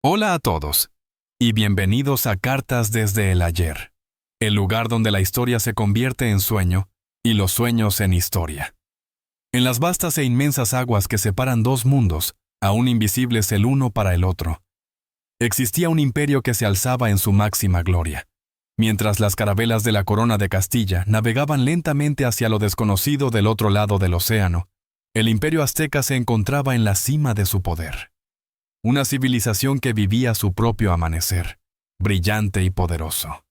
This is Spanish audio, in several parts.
Hola a todos, y bienvenidos a Cartas desde el Ayer, el lugar donde la historia se convierte en sueño y los sueños en historia. En las vastas e inmensas aguas que separan dos mundos, aún invisibles el uno para el otro, existía un imperio que se alzaba en su máxima gloria. Mientras las carabelas de la corona de Castilla navegaban lentamente hacia lo desconocido del otro lado del océano, el imperio azteca se encontraba en la cima de su poder. Una civilización que vivía su propio amanecer, brillante y poderoso.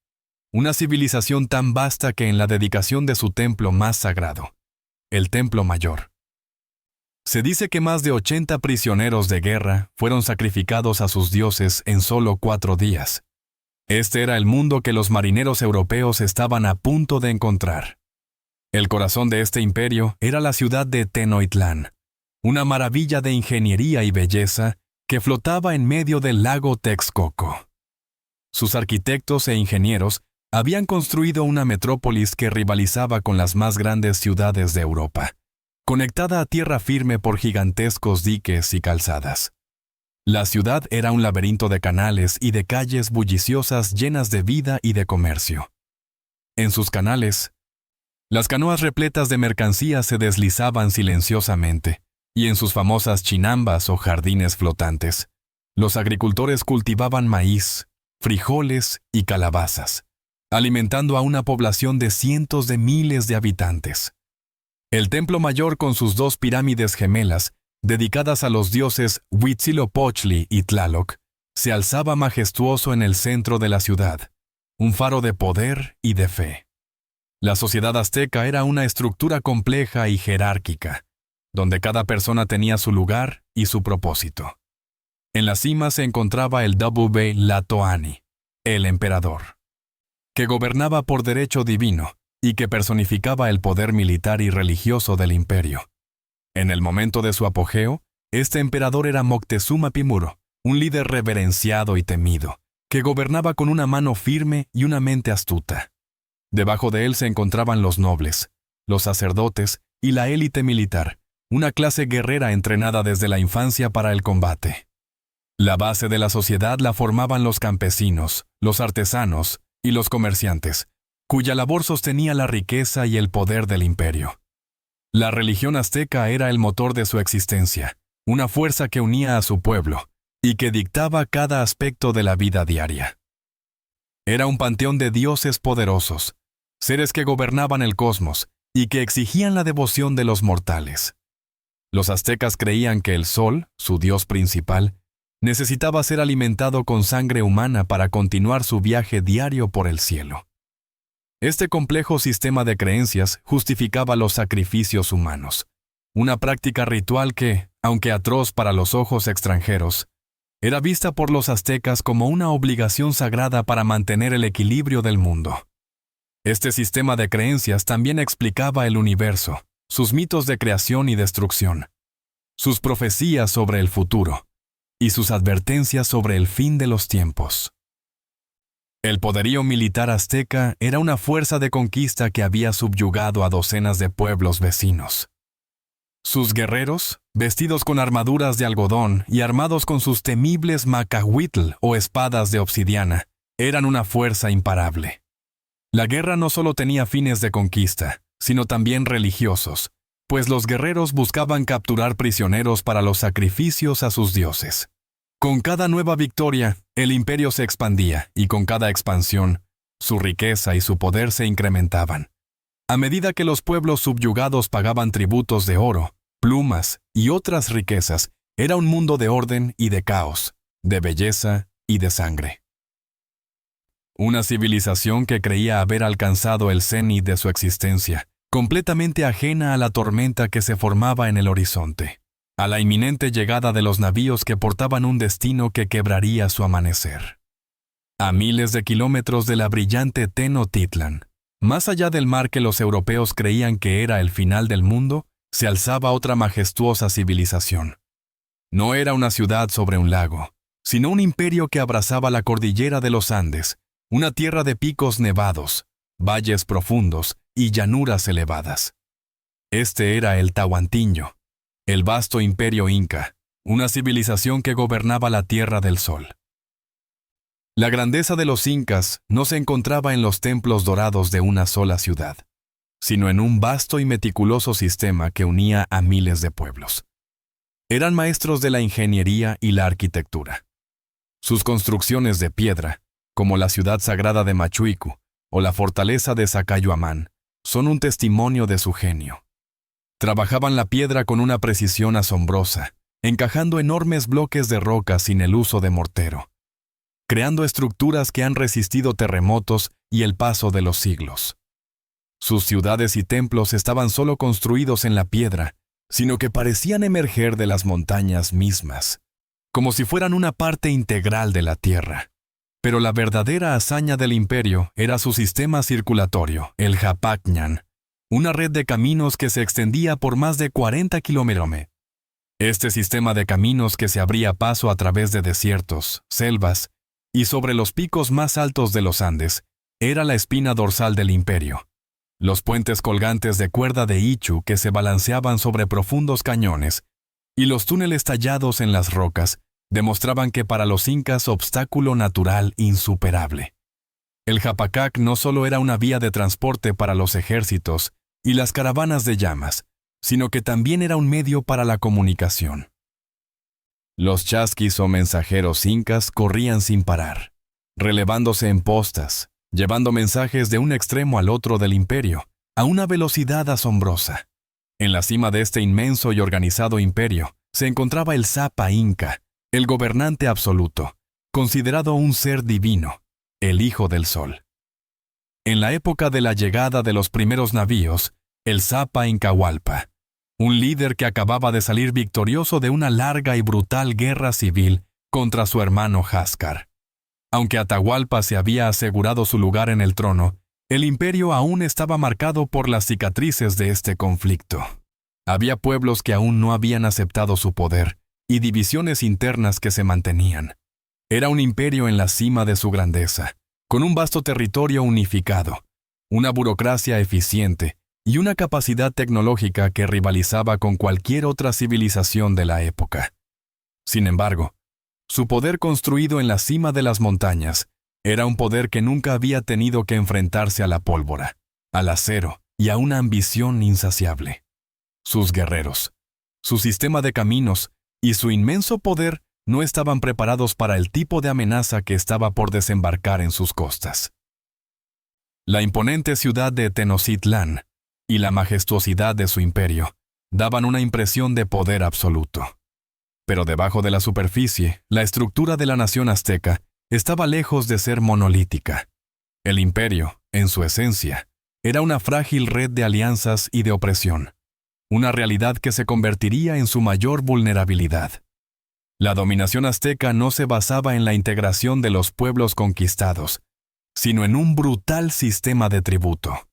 Una civilización tan vasta que en la dedicación de su templo más sagrado, el Templo Mayor, se dice que más de 80 prisioneros de guerra fueron sacrificados a sus dioses en solo 4 días. Este era el mundo que los marineros europeos estaban a punto de encontrar. El corazón de este imperio era la ciudad de Tenochtitlán, una maravilla de ingeniería y belleza que flotaba en medio del lago Texcoco. Sus arquitectos e ingenieros habían construido una metrópolis que rivalizaba con las más grandes ciudades de Europa, conectada a tierra firme por gigantescos diques y calzadas. La ciudad era un laberinto de canales y de calles bulliciosas llenas de vida y de comercio. En sus canales, las canoas repletas de mercancías se deslizaban silenciosamente, y en sus famosas chinambas o jardines flotantes, los agricultores cultivaban maíz, frijoles y calabazas, alimentando a una población de cientos de miles de habitantes. El Templo Mayor con sus 2 pirámides gemelas, dedicadas a los dioses Huitzilopochtli y Tlaloc, se alzaba majestuoso en el centro de la ciudad, un faro de poder y de fe. La sociedad azteca era una estructura compleja y jerárquica, donde cada persona tenía su lugar y su propósito. En la cima se encontraba el Tlatoani, el emperador, que gobernaba por derecho divino y que personificaba el poder militar y religioso del imperio. En el momento de su apogeo, este emperador era Moctezuma Pimuro, un líder reverenciado y temido, que gobernaba con una mano firme y una mente astuta. Debajo de él se encontraban los nobles, los sacerdotes y la élite militar, una clase guerrera entrenada desde la infancia para el combate. La base de la sociedad la formaban los campesinos, los artesanos y los comerciantes, cuya labor sostenía la riqueza y el poder del imperio. La religión azteca era el motor de su existencia, una fuerza que unía a su pueblo y que dictaba cada aspecto de la vida diaria. Era un panteón de dioses poderosos, seres que gobernaban el cosmos y que exigían la devoción de los mortales. Los aztecas creían que el sol, su dios principal, necesitaba ser alimentado con sangre humana para continuar su viaje diario por el cielo. Este complejo sistema de creencias justificaba los sacrificios humanos, una práctica ritual que, aunque atroz para los ojos extranjeros, era vista por los aztecas como una obligación sagrada para mantener el equilibrio del mundo. Este sistema de creencias también explicaba el universo, sus mitos de creación y destrucción, sus profecías sobre el futuro y sus advertencias sobre el fin de los tiempos. El poderío militar azteca era una fuerza de conquista que había subyugado a docenas de pueblos vecinos. Sus guerreros, vestidos con armaduras de algodón y armados con sus temibles macahuitl o espadas de obsidiana, eran una fuerza imparable. La guerra no solo tenía fines de conquista, sino también religiosos, pues los guerreros buscaban capturar prisioneros para los sacrificios a sus dioses. Con cada nueva victoria, el imperio se expandía y con cada expansión, su riqueza y su poder se incrementaban. A medida que los pueblos subyugados pagaban tributos de oro, plumas y otras riquezas, era un mundo de orden y de caos, de belleza y de sangre. Una civilización que creía haber alcanzado el cenit de su existencia, completamente ajena a la tormenta que se formaba en el horizonte, a la inminente llegada de los navíos que portaban un destino que quebraría su amanecer. A miles de kilómetros de la brillante Tenochtitlán, más allá del mar que los europeos creían que era el final del mundo, se alzaba otra majestuosa civilización. No era una ciudad sobre un lago, sino un imperio que abrazaba la cordillera de los Andes, una tierra de picos nevados, valles profundos y llanuras elevadas. Este era el Tahuantinho, el vasto imperio inca, una civilización que gobernaba la Tierra del Sol. La grandeza de los incas no se encontraba en los templos dorados de una sola ciudad, sino en un vasto y meticuloso sistema que unía a miles de pueblos. Eran maestros de la ingeniería y la arquitectura. Sus construcciones de piedra, como la ciudad sagrada de Machuicu o la fortaleza de Sacayhuamán, son un testimonio de su genio. Trabajaban la piedra con una precisión asombrosa, encajando enormes bloques de roca sin el uso de mortero, creando estructuras que han resistido terremotos y el paso de los siglos. Sus ciudades y templos estaban solo construidos en la piedra, sino que parecían emerger de las montañas mismas, como si fueran una parte integral de la tierra. Pero la verdadera hazaña del imperio era su sistema circulatorio, el Japacñán, una red de caminos que se extendía por más de 40 kilómetros. Este sistema de caminos que se abría paso a través de desiertos, selvas y sobre los picos más altos de los Andes, era la espina dorsal del imperio. Los puentes colgantes de cuerda de Ichu que se balanceaban sobre profundos cañones y los túneles tallados en las rocas demostraban que para los incas obstáculo natural insuperable. El Japacac no solo era una vía de transporte para los ejércitos y las caravanas de llamas, sino que también era un medio para la comunicación. Los chasquis o mensajeros incas corrían sin parar, relevándose en postas, llevando mensajes de un extremo al otro del imperio, a una velocidad asombrosa. En la cima de este inmenso y organizado imperio se encontraba el Zapa Inca, el gobernante absoluto, considerado un ser divino, el Hijo del Sol. En la época de la llegada de los primeros navíos, el Zapa Incahualpa, un líder que acababa de salir victorioso de una larga y brutal guerra civil contra su hermano Huáscar. Aunque Atahualpa se había asegurado su lugar en el trono, el imperio aún estaba marcado por las cicatrices de este conflicto. Había pueblos que aún no habían aceptado su poder y divisiones internas que se mantenían. Era un imperio en la cima de su grandeza, con un vasto territorio unificado, una burocracia eficiente y una capacidad tecnológica que rivalizaba con cualquier otra civilización de la época. Sin embargo, su poder construido en la cima de las montañas era un poder que nunca había tenido que enfrentarse a la pólvora, al acero y a una ambición insaciable. Sus guerreros, su sistema de caminos y su inmenso poder no estaban preparados para el tipo de amenaza que estaba por desembarcar en sus costas. La imponente ciudad de Tenochtitlán y la majestuosidad de su imperio daban una impresión de poder absoluto. Pero debajo de la superficie, la estructura de la nación azteca estaba lejos de ser monolítica. El imperio, en su esencia, era una frágil red de alianzas y de opresión, una realidad que se convertiría en su mayor vulnerabilidad. La dominación azteca no se basaba en la integración de los pueblos conquistados, sino en un brutal sistema de tributo.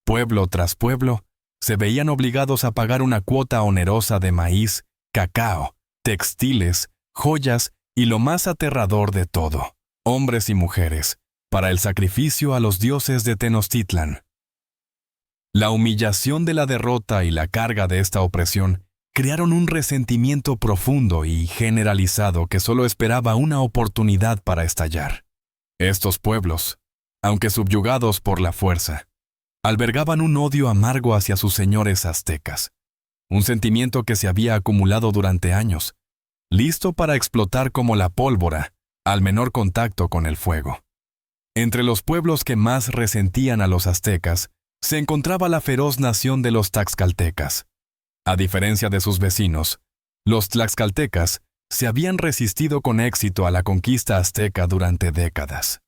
Pueblo tras pueblo, se veían obligados a pagar una cuota onerosa de maíz, cacao, textiles, joyas y lo más aterrador de todo, hombres y mujeres, para el sacrificio a los dioses de Tenochtitlan. La humillación de la derrota y la carga de esta opresión crearon un resentimiento profundo y generalizado que solo esperaba una oportunidad para estallar. Estos pueblos, aunque subyugados por la fuerza, albergaban un odio amargo hacia sus señores aztecas, un sentimiento que se había acumulado durante años, listo para explotar como la pólvora al menor contacto con el fuego. Entre los pueblos que más resentían a los aztecas se encontraba la feroz nación de los taxcaltecas. A diferencia de sus vecinos, los tlaxcaltecas se habían resistido con éxito a la conquista azteca durante décadas.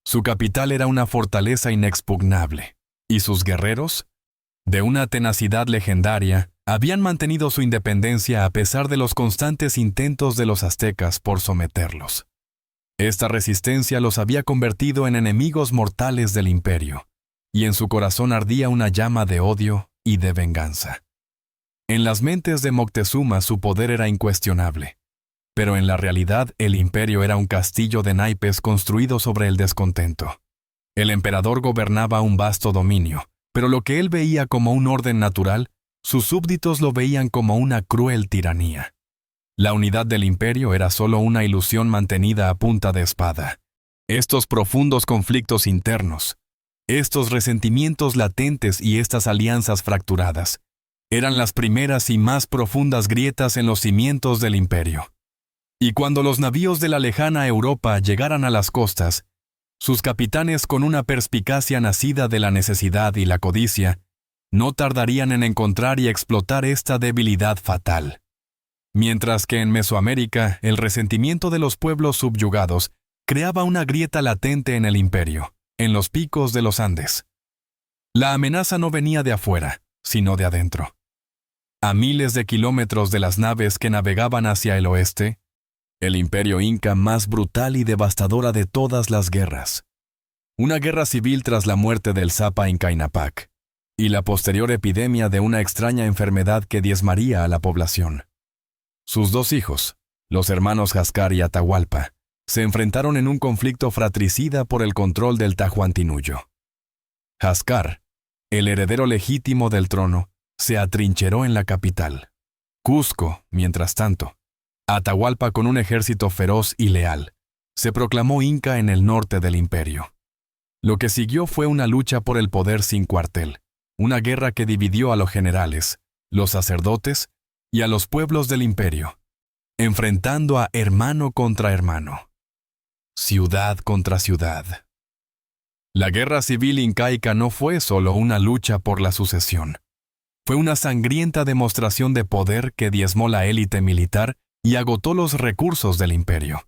Su capital era una fortaleza inexpugnable, y sus guerreros, de una tenacidad legendaria, habían mantenido su independencia a pesar de los constantes intentos de los aztecas por someterlos. Esta resistencia los había convertido en enemigos mortales del imperio, y en su corazón ardía una llama de odio y de venganza. En las mentes de Moctezuma su poder era incuestionable, pero en la realidad el imperio era un castillo de naipes construido sobre el descontento. El emperador gobernaba un vasto dominio, pero lo que él veía como un orden natural, sus súbditos lo veían como una cruel tiranía. La unidad del imperio era solo una ilusión mantenida a punta de espada, Estos profundos conflictos internos, estos resentimientos latentes y estas alianzas fracturadas, eran las primeras y más profundas grietas en los cimientos del imperio. Y cuando los navíos de la lejana Europa llegaran a las costas, sus capitanes, con una perspicacia nacida de la necesidad y la codicia, no tardarían en encontrar y explotar esta debilidad fatal. Mientras que en Mesoamérica, el resentimiento de los pueblos subyugados creaba una grieta latente en el imperio, en los picos de los Andes. La amenaza no venía de afuera, sino de adentro. A miles de kilómetros de las naves que navegaban hacia el oeste, el imperio inca más brutal y devastadora de todas las guerras. Una guerra civil tras la muerte del Zapa Incainapac, y la posterior epidemia de una extraña enfermedad que diezmaría a la población. Sus dos hijos, los hermanos Jascar y Atahualpa, se enfrentaron en un conflicto fratricida por el control del Tahuantinsuyo. Jascar, el heredero legítimo del trono, se atrincheró en la capital. Cusco, mientras tanto, Atahualpa, con un ejército feroz y leal, se proclamó inca en el norte del imperio. Lo que siguió fue una lucha por el poder sin cuartel, una guerra que dividió a los generales, los sacerdotes y a los pueblos del imperio, enfrentando a hermano contra hermano, ciudad contra ciudad. La guerra civil incaica no fue solo una lucha por la sucesión. Fue una sangrienta demostración de poder que diezmó la élite militar y agotó los recursos del imperio.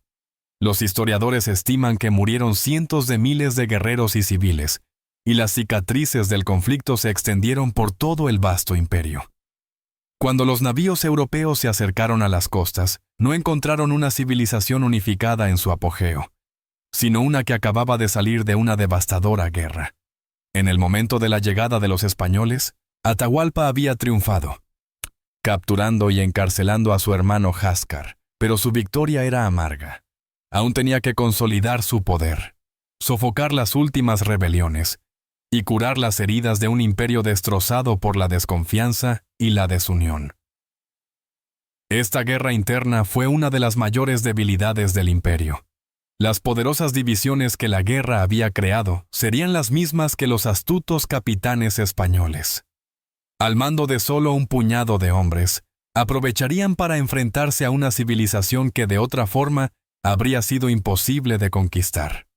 Los historiadores estiman que murieron cientos de miles de guerreros y civiles, y las cicatrices del conflicto se extendieron por todo el vasto imperio. Cuando los navíos europeos se acercaron a las costas, no encontraron una civilización unificada en su apogeo, sino una que acababa de salir de una devastadora guerra. En el momento de la llegada de los españoles, Atahualpa había triunfado, capturando y encarcelando a su hermano Jascar, pero su victoria era amarga. Aún tenía que consolidar su poder, sofocar las últimas rebeliones y curar las heridas de un imperio destrozado por la desconfianza y la desunión. Esta guerra interna fue una de las mayores debilidades del imperio. Las poderosas divisiones que la guerra había creado serían las mismas que los astutos capitanes españoles. Al mando de solo un puñado de hombres, aprovecharían para enfrentarse a una civilización que de otra forma habría sido imposible de conquistar.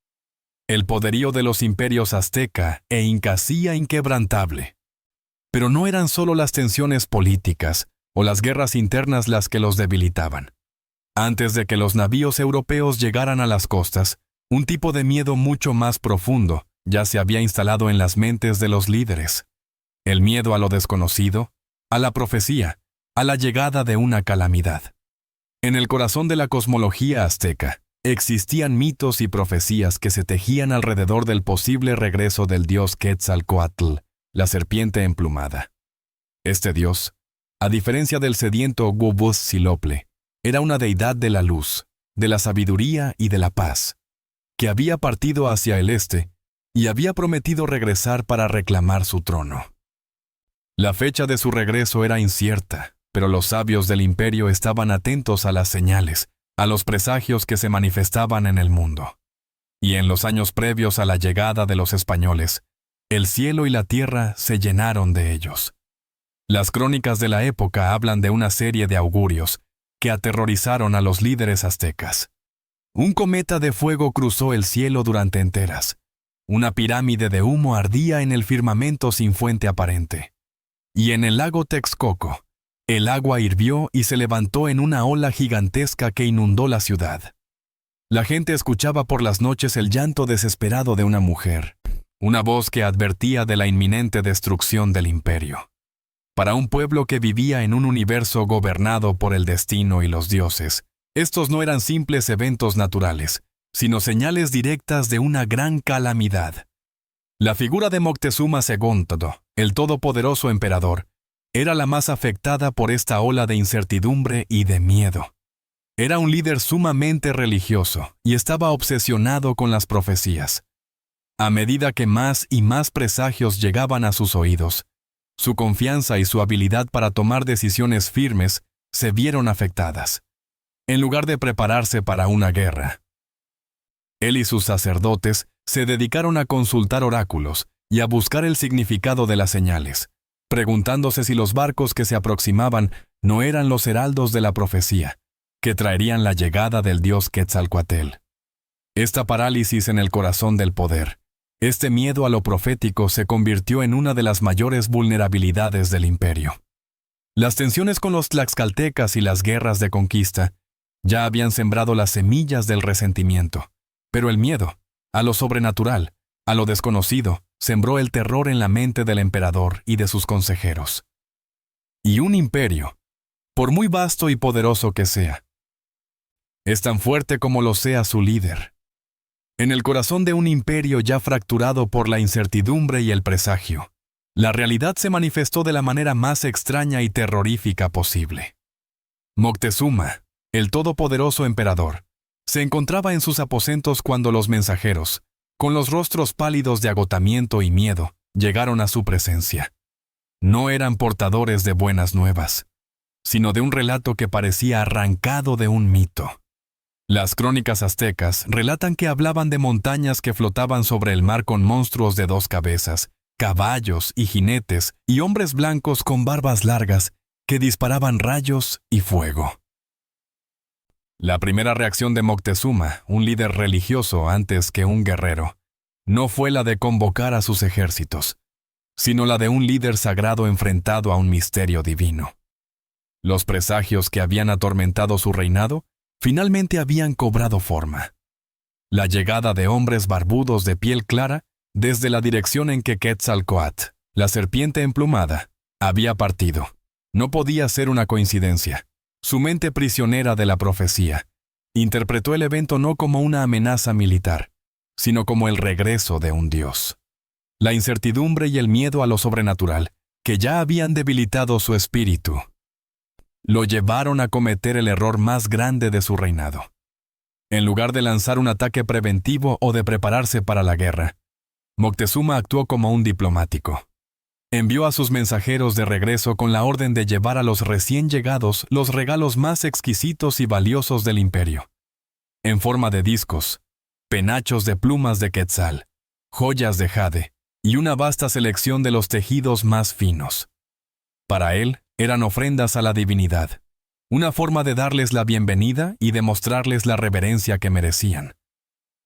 El poderío de los imperios azteca e inca era inquebrantable. Pero no eran solo las tensiones políticas o las guerras internas las que los debilitaban. Antes de que los navíos europeos llegaran a las costas, un tipo de miedo mucho más profundo ya se había instalado en las mentes de los líderes. El miedo a lo desconocido, a la profecía, a la llegada de una calamidad. En el corazón de la cosmología azteca, existían mitos y profecías que se tejían alrededor del posible regreso del dios Quetzalcóatl, la serpiente emplumada. Este dios, a diferencia del sediento Huobutzcílople, era una deidad de la luz, de la sabiduría y de la paz, que había partido hacia el este y había prometido regresar para reclamar su trono. La fecha de su regreso era incierta, pero los sabios del imperio estaban atentos a las señales, a los presagios que se manifestaban en el mundo. Y en los años previos a la llegada de los españoles, el cielo y la tierra se llenaron de ellos. Las crónicas de la época hablan de una serie de augurios que aterrorizaron a los líderes aztecas. Un cometa de fuego cruzó el cielo durante enteras. Una pirámide de humo ardía en el firmamento sin fuente aparente. Y en el lago Texcoco, el agua hirvió y se levantó en una ola gigantesca que inundó la ciudad. La gente escuchaba por las noches el llanto desesperado de una mujer, una voz que advertía de la inminente destrucción del imperio. Para un pueblo que vivía en un universo gobernado por el destino y los dioses, estos no eran simples eventos naturales, sino señales directas de una gran calamidad. La figura de Moctezuma II, el todopoderoso emperador, era la más afectada por esta ola de incertidumbre y de miedo. Era un líder sumamente religioso y estaba obsesionado con las profecías. A medida que más y más presagios llegaban a sus oídos, su confianza y su habilidad para tomar decisiones firmes se vieron afectadas. En lugar de prepararse para una guerra, Él y sus sacerdotes se dedicaron a consultar oráculos y a buscar el significado de las señales, preguntándose si los barcos que se aproximaban no eran los heraldos de la profecía, que traerían la llegada del dios Quetzalcóatl. Esta parálisis en el corazón del poder, este miedo a lo profético se convirtió en una de las mayores vulnerabilidades del imperio. Las tensiones con los tlaxcaltecas y las guerras de conquista ya habían sembrado las semillas del resentimiento, pero el miedo, a lo sobrenatural, a lo desconocido, sembró el terror en la mente del emperador y de sus consejeros. Y un imperio, por muy vasto y poderoso que sea, es tan fuerte como lo sea su líder. En el corazón de un imperio ya fracturado por la incertidumbre y el presagio, la realidad se manifestó de la manera más extraña y terrorífica posible. Moctezuma, el todopoderoso emperador, se encontraba en sus aposentos cuando los mensajeros, con los rostros pálidos de agotamiento y miedo, llegaron a su presencia. No eran portadores de buenas nuevas, sino de un relato que parecía arrancado de un mito. Las crónicas aztecas relatan que hablaban de montañas que flotaban sobre el mar con monstruos de 2 cabezas, caballos y jinetes y hombres blancos con barbas largas que disparaban rayos y fuego. La primera reacción de Moctezuma, un líder religioso antes que un guerrero, no fue la de convocar a sus ejércitos, sino la de un líder sagrado enfrentado a un misterio divino. Los presagios que habían atormentado su reinado finalmente habían cobrado forma. La llegada de hombres barbudos de piel clara desde la dirección en que Quetzalcóatl, la serpiente emplumada, había partido. No podía ser una coincidencia. Su mente prisionera de la profecía interpretó el evento no como una amenaza militar, sino como el regreso de un dios. La incertidumbre y el miedo a lo sobrenatural, que ya habían debilitado su espíritu, lo llevaron a cometer el error más grande de su reinado. En lugar de lanzar un ataque preventivo o de prepararse para la guerra, Moctezuma actuó como un diplomático. Envió a sus mensajeros de regreso con la orden de llevar a los recién llegados los regalos más exquisitos y valiosos del imperio, en forma de discos, penachos de plumas de quetzal, joyas de jade y una vasta selección de los tejidos más finos. Para él, eran ofrendas a la divinidad, una forma de darles la bienvenida y de mostrarles la reverencia que merecían.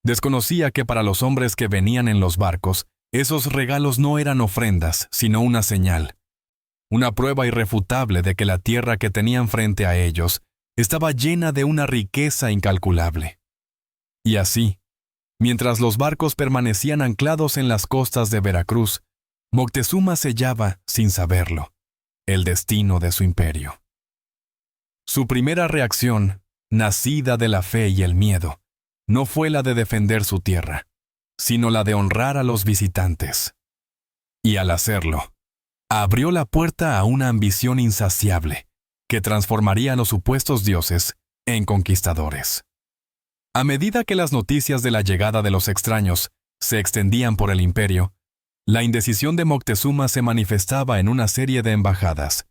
Desconocía que para los hombres que venían en los barcos, esos regalos no eran ofrendas, sino una señal, una prueba irrefutable de que la tierra que tenían frente a ellos estaba llena de una riqueza incalculable. Y así, mientras los barcos permanecían anclados en las costas de Veracruz, Moctezuma sellaba, sin saberlo, el destino de su imperio. Su primera reacción, nacida de la fe y el miedo, no fue la de defender su tierra, sino la de honrar a los visitantes. Y al hacerlo, abrió la puerta a una ambición insaciable que transformaría a los supuestos dioses en conquistadores. A medida que las noticias de la llegada de los extraños se extendían por el imperio, la indecisión de Moctezuma se manifestaba en una serie de embajadas,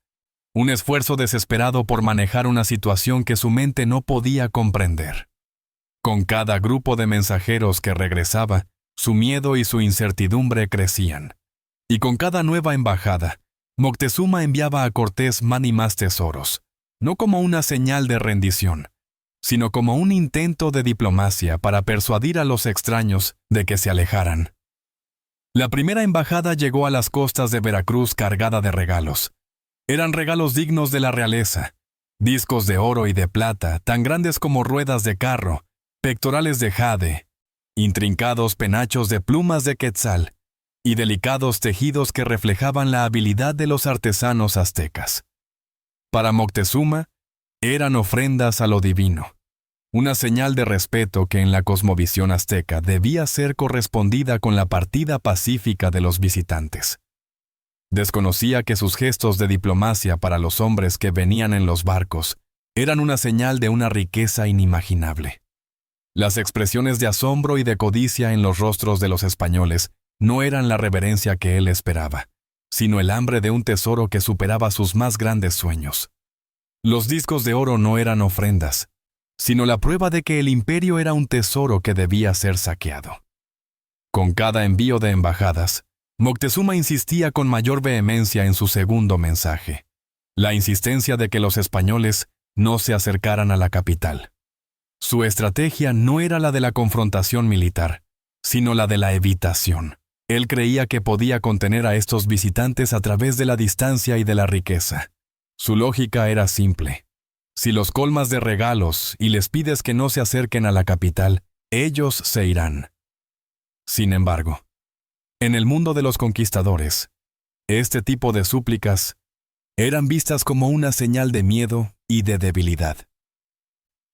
un esfuerzo desesperado por manejar una situación que su mente no podía comprender. Con cada grupo de mensajeros que regresaba, su miedo y su incertidumbre crecían. Y con cada nueva embajada, Moctezuma enviaba a Cortés más y más tesoros, no como una señal de rendición, sino como un intento de diplomacia para persuadir a los extraños de que se alejaran. La primera embajada llegó a las costas de Veracruz cargada de regalos. Eran regalos dignos de la realeza, discos de oro y de plata, tan grandes como ruedas de carro, pectorales de jade, intrincados penachos de plumas de quetzal y delicados tejidos que reflejaban la habilidad de los artesanos aztecas. Para Moctezuma, eran ofrendas a lo divino, una señal de respeto que en la cosmovisión azteca debía ser correspondida con la partida pacífica de los visitantes. Desconocía que sus gestos de diplomacia para los hombres que venían en los barcos eran una señal de una riqueza inimaginable. Las expresiones de asombro y de codicia en los rostros de los españoles no eran la reverencia que él esperaba, sino el hambre de un tesoro que superaba sus más grandes sueños. Los discos de oro no eran ofrendas, sino la prueba de que el imperio era un tesoro que debía ser saqueado. Con cada envío de embajadas, Moctezuma insistía con mayor vehemencia en su segundo mensaje, la insistencia de que los españoles no se acercaran a la capital. Su estrategia no era la de la confrontación militar, sino la de la evitación. Él creía que podía contener a estos visitantes a través de la distancia y de la riqueza. Su lógica era simple. Si los colmas de regalos y les pides que no se acerquen a la capital, ellos se irán. Sin embargo, en el mundo de los conquistadores, este tipo de súplicas eran vistas como una señal de miedo y de debilidad.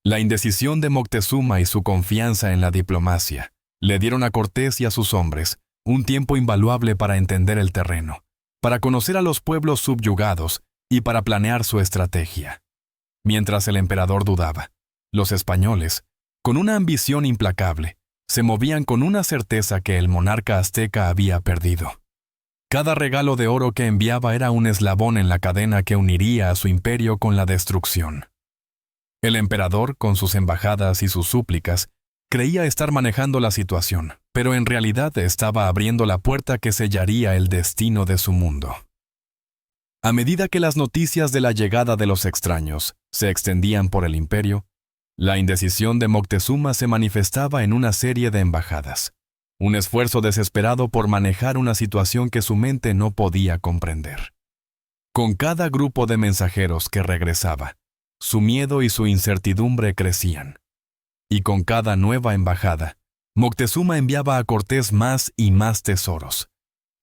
La indecisión de Moctezuma y su confianza en la diplomacia le dieron a Cortés y a sus hombres un tiempo invaluable para entender el terreno, para conocer a los pueblos subyugados y para planear su estrategia. Mientras el emperador dudaba, los españoles, con una ambición implacable, se movían con una certeza que el monarca azteca había perdido. Cada regalo de oro que enviaba era un eslabón en la cadena que uniría a su imperio con la destrucción. El emperador, con sus embajadas y sus súplicas, creía estar manejando la situación, pero en realidad estaba abriendo la puerta que sellaría el destino de su mundo. A medida que las noticias de la llegada de los extraños se extendían por el imperio, la indecisión de Moctezuma se manifestaba en una serie de embajadas, un esfuerzo desesperado por manejar una situación que su mente no podía comprender. Con cada grupo de mensajeros que regresaba, su miedo y su incertidumbre crecían. Y con cada nueva embajada, Moctezuma enviaba a Cortés más y más tesoros,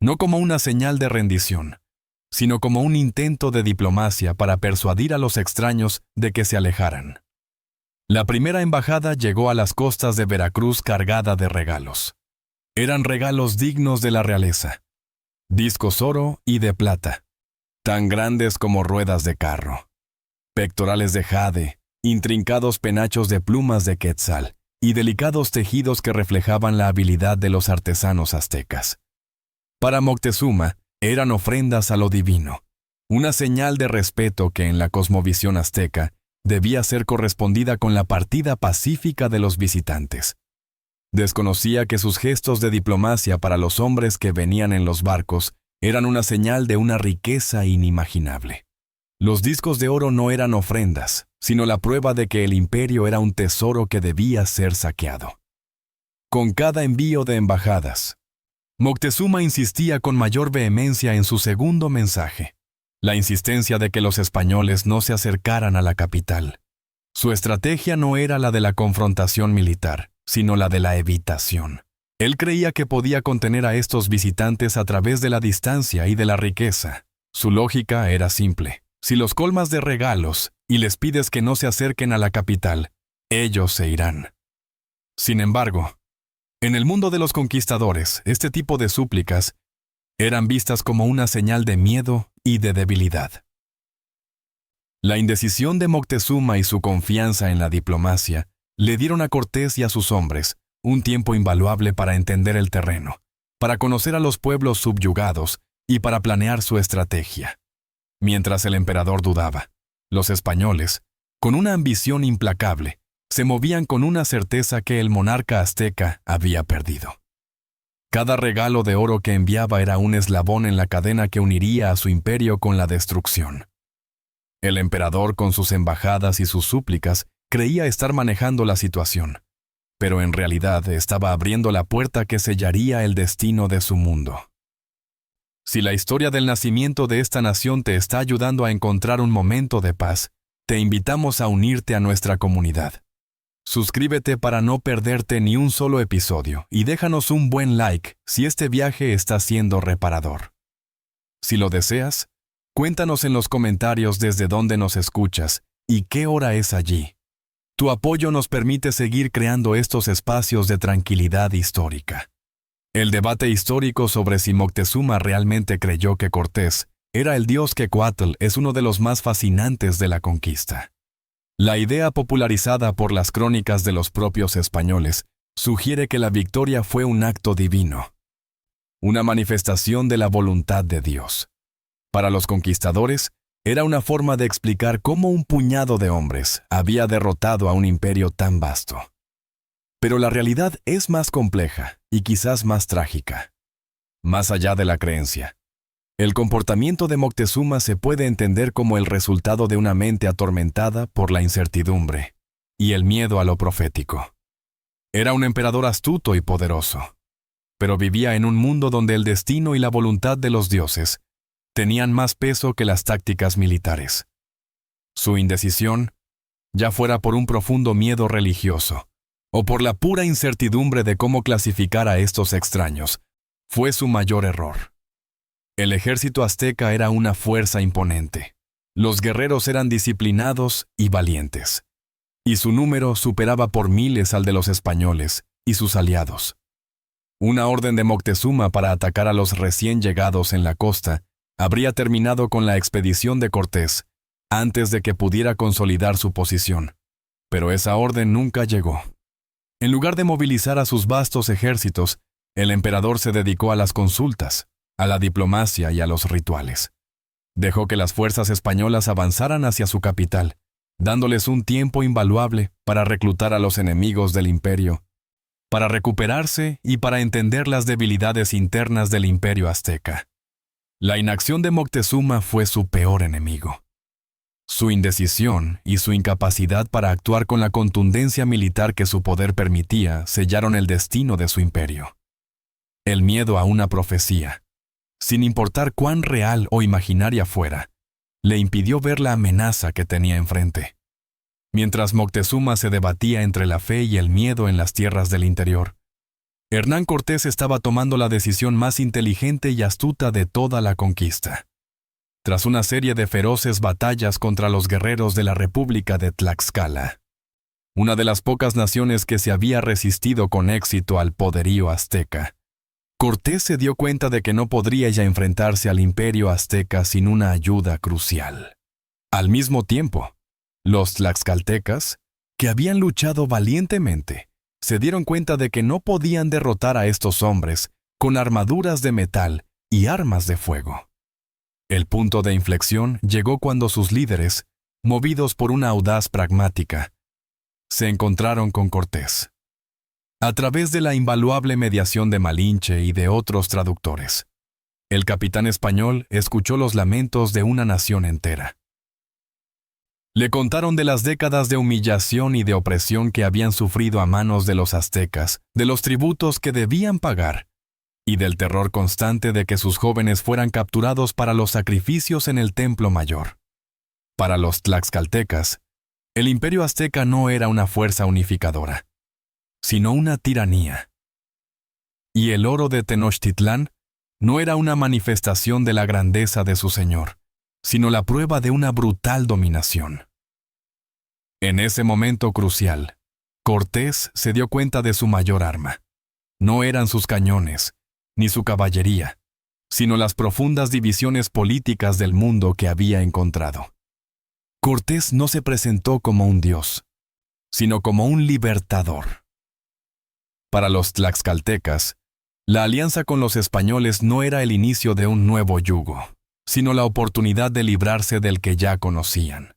no como una señal de rendición, sino como un intento de diplomacia para persuadir a los extraños de que se alejaran. La primera embajada llegó a las costas de Veracruz cargada de regalos. Eran regalos dignos de la realeza, discos oro y de plata, tan grandes como ruedas de carro, pectorales de jade, intrincados penachos de plumas de quetzal y delicados tejidos que reflejaban la habilidad de los artesanos aztecas. Para Moctezuma, eran ofrendas a lo divino, una señal de respeto que en la cosmovisión azteca debía ser correspondida con la partida pacífica de los visitantes. Desconocía que sus gestos de diplomacia para los hombres que venían en los barcos eran una señal de una riqueza inimaginable. Los discos de oro no eran ofrendas, sino la prueba de que el imperio era un tesoro que debía ser saqueado. Con cada envío de embajadas, Moctezuma insistía con mayor vehemencia en su segundo mensaje, la insistencia de que los españoles no se acercaran a la capital. Su estrategia no era la de la confrontación militar, sino la de la evitación. Él creía que podía contener a estos visitantes a través de la distancia y de la riqueza. Su lógica era simple. Si los colmas de regalos y les pides que no se acerquen a la capital, ellos se irán. Sin embargo, en el mundo de los conquistadores, este tipo de súplicas eran vistas como una señal de miedo y de debilidad. La indecisión de Moctezuma y su confianza en la diplomacia le dieron a Cortés y a sus hombres un tiempo invaluable para entender el terreno, para conocer a los pueblos subyugados y para planear su estrategia. Mientras el emperador dudaba, los españoles, con una ambición implacable, se movían con una certeza que el monarca azteca había perdido. Cada regalo de oro que enviaba era un eslabón en la cadena que uniría a su imperio con la destrucción. El emperador, con sus embajadas y sus súplicas, creía estar manejando la situación, pero en realidad estaba abriendo la puerta que sellaría el destino de su mundo. Si la historia del nacimiento de esta nación te está ayudando a encontrar un momento de paz, te invitamos a unirte a nuestra comunidad. Suscríbete para no perderte ni un solo episodio y déjanos un buen like si este viaje está siendo reparador. Si lo deseas, cuéntanos en los comentarios desde dónde nos escuchas y qué hora es allí. Tu apoyo nos permite seguir creando estos espacios de tranquilidad histórica. El debate histórico sobre si Moctezuma realmente creyó que Cortés era el dios Quetzalcóatl es uno de los más fascinantes de la conquista. La idea popularizada por las crónicas de los propios españoles sugiere que la victoria fue un acto divino, una manifestación de la voluntad de Dios. Para los conquistadores, Era una forma de explicar cómo un puñado de hombres había derrotado a un imperio tan vasto. Pero la realidad es más compleja y quizás más trágica. Más allá de la creencia, el comportamiento de Moctezuma se puede entender como el resultado de una mente atormentada por la incertidumbre y el miedo a lo profético. Era un emperador astuto y poderoso, pero vivía en un mundo donde el destino y la voluntad de los dioses tenían más peso que las tácticas militares. Su indecisión, ya fuera por un profundo miedo religioso o por la pura incertidumbre de cómo clasificar a estos extraños, fue su mayor error. El ejército azteca era una fuerza imponente. Los guerreros eran disciplinados y valientes, y su número superaba por miles al de los españoles y sus aliados. Una orden de Moctezuma para atacar a los recién llegados en la costa habría terminado con la expedición de Cortés antes de que pudiera consolidar su posición. Pero esa orden nunca llegó. En lugar de movilizar a sus vastos ejércitos, el emperador se dedicó a las consultas, a la diplomacia y a los rituales. Dejó que las fuerzas españolas avanzaran hacia su capital, dándoles un tiempo invaluable para reclutar a los enemigos del imperio, para recuperarse y para entender las debilidades internas del imperio azteca. La inacción de Moctezuma fue su peor enemigo. Su indecisión y su incapacidad para actuar con la contundencia militar que su poder permitía sellaron el destino de su imperio. El miedo a una profecía, sin importar cuán real o imaginaria fuera, le impidió ver la amenaza que tenía enfrente. Mientras Moctezuma se debatía entre la fe y el miedo en las tierras del interior, Hernán Cortés estaba tomando la decisión más inteligente y astuta de toda la conquista. Tras una serie de feroces batallas contra los guerreros de la República de Tlaxcala, una de las pocas naciones que se había resistido con éxito al poderío azteca, Cortés se dio cuenta de que no podría ya enfrentarse al imperio azteca sin una ayuda crucial. Al mismo tiempo, los tlaxcaltecas, que habían luchado valientemente, se dieron cuenta de que no podían derrotar a estos hombres con armaduras de metal y armas de fuego. El punto de inflexión llegó cuando sus líderes, movidos por una audaz pragmática, se encontraron con Cortés. A través de la invaluable mediación de Malinche y de otros traductores, el capitán español escuchó los lamentos de una nación entera. Le contaron de las décadas de humillación y de opresión que habían sufrido a manos de los aztecas, de los tributos que debían pagar, y del terror constante de que sus jóvenes fueran capturados para los sacrificios en el templo mayor. Para los tlaxcaltecas, el imperio azteca no era una fuerza unificadora, sino una tiranía. Y el oro de Tenochtitlán no era una manifestación de la grandeza de su señor, sino la prueba de una brutal dominación. En ese momento crucial, Cortés se dio cuenta de su mayor arma. No eran sus cañones, ni su caballería, sino las profundas divisiones políticas del mundo que había encontrado. Cortés no se presentó como un dios, sino como un libertador. Para los tlaxcaltecas, la alianza con los españoles no era el inicio de un nuevo yugo, sino la oportunidad de librarse del que ya conocían.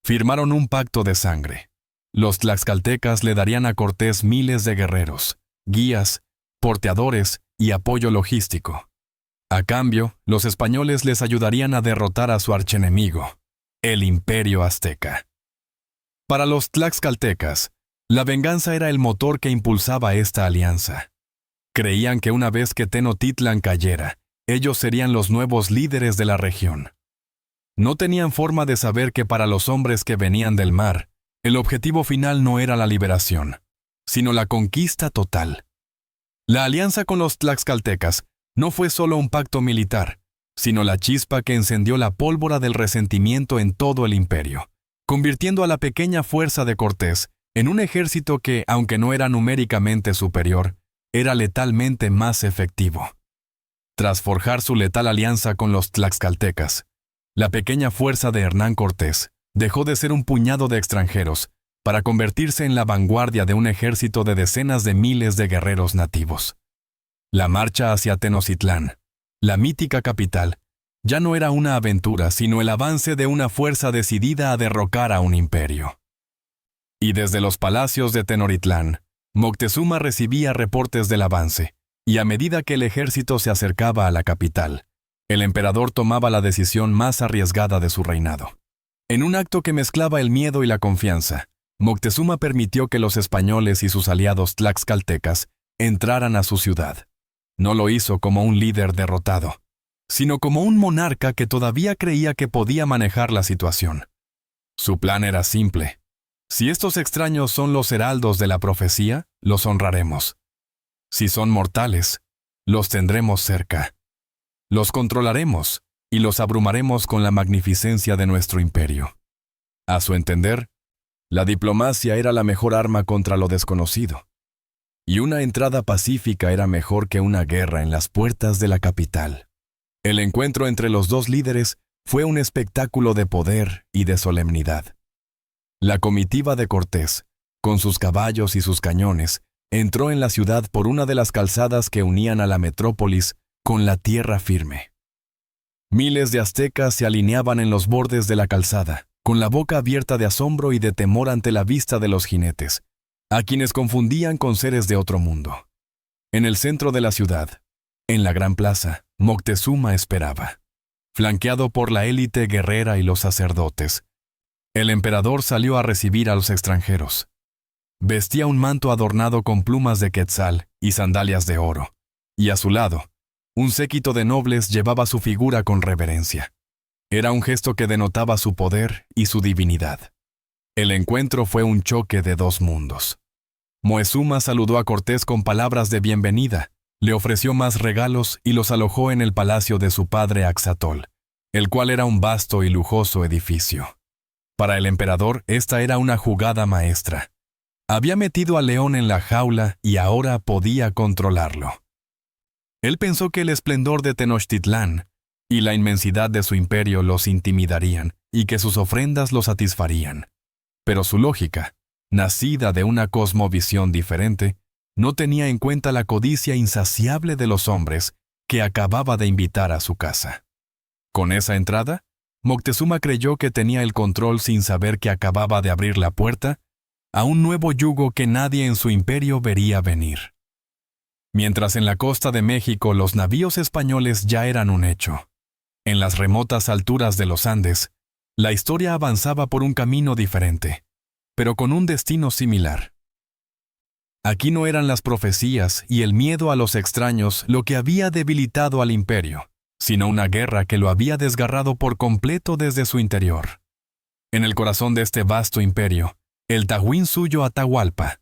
Firmaron un pacto de sangre. Los tlaxcaltecas le darían a Cortés miles de guerreros, guías, porteadores y apoyo logístico. A cambio, los españoles les ayudarían a derrotar a su archienemigo, el Imperio Azteca. Para los tlaxcaltecas, la venganza era el motor que impulsaba esta alianza. Creían que una vez que Tenochtitlan cayera, ellos serían los nuevos líderes de la región. No tenían forma de saber que para los hombres que venían del mar, el objetivo final no era la liberación, sino la conquista total. La alianza con los tlaxcaltecas no fue solo un pacto militar, sino la chispa que encendió la pólvora del resentimiento en todo el imperio, convirtiendo a la pequeña fuerza de Cortés en un ejército que, aunque no era numéricamente superior, era letalmente más efectivo. Tras forjar su letal alianza con los tlaxcaltecas, la pequeña fuerza de Hernán Cortés dejó de ser un puñado de extranjeros para convertirse en la vanguardia de un ejército de decenas de miles de guerreros nativos. La marcha hacia Tenochtitlán, la mítica capital, ya no era una aventura, sino el avance de una fuerza decidida a derrocar a un imperio. Y desde los palacios de Tenochtitlán, Moctezuma recibía reportes del avance, y a medida que el ejército se acercaba a la capital, el emperador tomaba la decisión más arriesgada de su reinado. En un acto que mezclaba el miedo y la confianza, Moctezuma permitió que los españoles y sus aliados tlaxcaltecas entraran a su ciudad. No lo hizo como un líder derrotado, sino como un monarca que todavía creía que podía manejar la situación. Su plan era simple. Si estos extraños son los heraldos de la profecía, los honraremos. Si son mortales, los tendremos cerca. Los controlaremos y los abrumaremos con la magnificencia de nuestro imperio. A su entender, la diplomacia era la mejor arma contra lo desconocido, y una entrada pacífica era mejor que una guerra en las puertas de la capital. El encuentro entre los dos líderes fue un espectáculo de poder y de solemnidad. La comitiva de Cortés, con sus caballos y sus cañones, entró en la ciudad por una de las calzadas que unían a la metrópolis con la tierra firme. Miles de aztecas se alineaban en los bordes de la calzada, con la boca abierta de asombro y de temor ante la vista de los jinetes, a quienes confundían con seres de otro mundo. En el centro de la ciudad, en la gran plaza, Moctezuma esperaba. Flanqueado por la élite guerrera y los sacerdotes, el emperador salió a recibir a los extranjeros. Vestía un manto adornado con plumas de quetzal y sandalias de oro, y a su lado, un séquito de nobles llevaba su figura con reverencia. Era un gesto que denotaba su poder y su divinidad. El encuentro fue un choque de dos mundos. Moctezuma saludó a Cortés con palabras de bienvenida, le ofreció más regalos y los alojó en el palacio de su padre Axatol, el cual era un vasto y lujoso edificio. Para el emperador, esta era una jugada maestra. Había metido al león en la jaula y ahora podía controlarlo. Él pensó que el esplendor de Tenochtitlán y la inmensidad de su imperio los intimidarían y que sus ofrendas lo satisfarían. Pero su lógica, nacida de una cosmovisión diferente, no tenía en cuenta la codicia insaciable de los hombres que acababa de invitar a su casa. Con esa entrada, Moctezuma creyó que tenía el control sin saber que acababa de abrir la puerta a un nuevo yugo que nadie en su imperio vería venir. Mientras en la costa de México los navíos españoles ya eran un hecho, en las remotas alturas de los Andes, la historia avanzaba por un camino diferente, pero con un destino similar. Aquí no eran las profecías y el miedo a los extraños lo que había debilitado al imperio, sino una guerra que lo había desgarrado por completo desde su interior. En el corazón de este vasto imperio, el Tahuincillo Atahualpa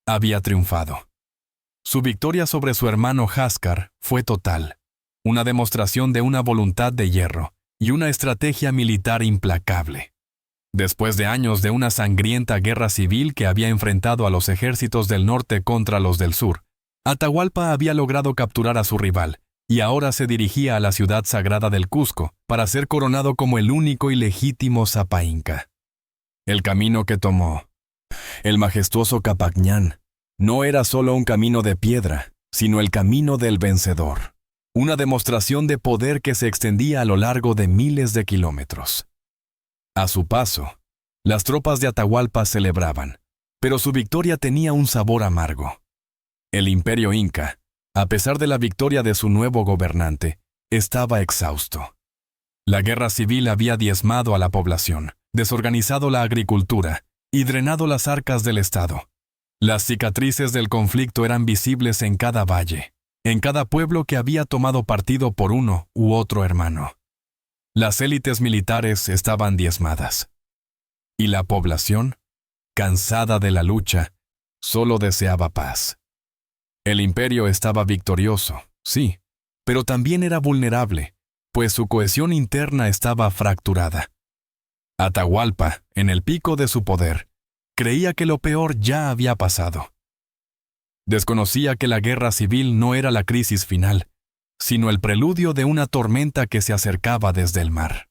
había triunfado. Su victoria sobre su hermano Xáscar fue total, una demostración de una voluntad de hierro y una estrategia militar implacable. Después de años de una sangrienta guerra civil que había enfrentado a los ejércitos del norte contra los del sur, Atahualpa había logrado capturar a su rival y ahora se dirigía a la ciudad sagrada del Cusco para ser coronado como el único y legítimo Zapa Inca. El camino que tomó, el majestuoso Capacñán, no era solo un camino de piedra, sino el camino del vencedor, una demostración de poder que se extendía a lo largo de miles de kilómetros. A su paso, las tropas de Atahualpa celebraban, pero su victoria tenía un sabor amargo. El imperio inca, a pesar de la victoria de su nuevo gobernante, estaba exhausto. La guerra civil había diezmado a la población, desorganizado la agricultura y drenado las arcas del Estado. Las cicatrices del conflicto eran visibles en cada valle, en cada pueblo que había tomado partido por uno u otro hermano. Las élites militares estaban diezmadas. Y la población, cansada de la lucha, solo deseaba paz. El imperio estaba victorioso, sí, pero también era vulnerable, pues su cohesión interna estaba fracturada. Atahualpa, en el pico de su poder, creía que lo peor ya había pasado. Desconocía que la guerra civil no era la crisis final, sino el preludio de una tormenta que se acercaba desde el mar.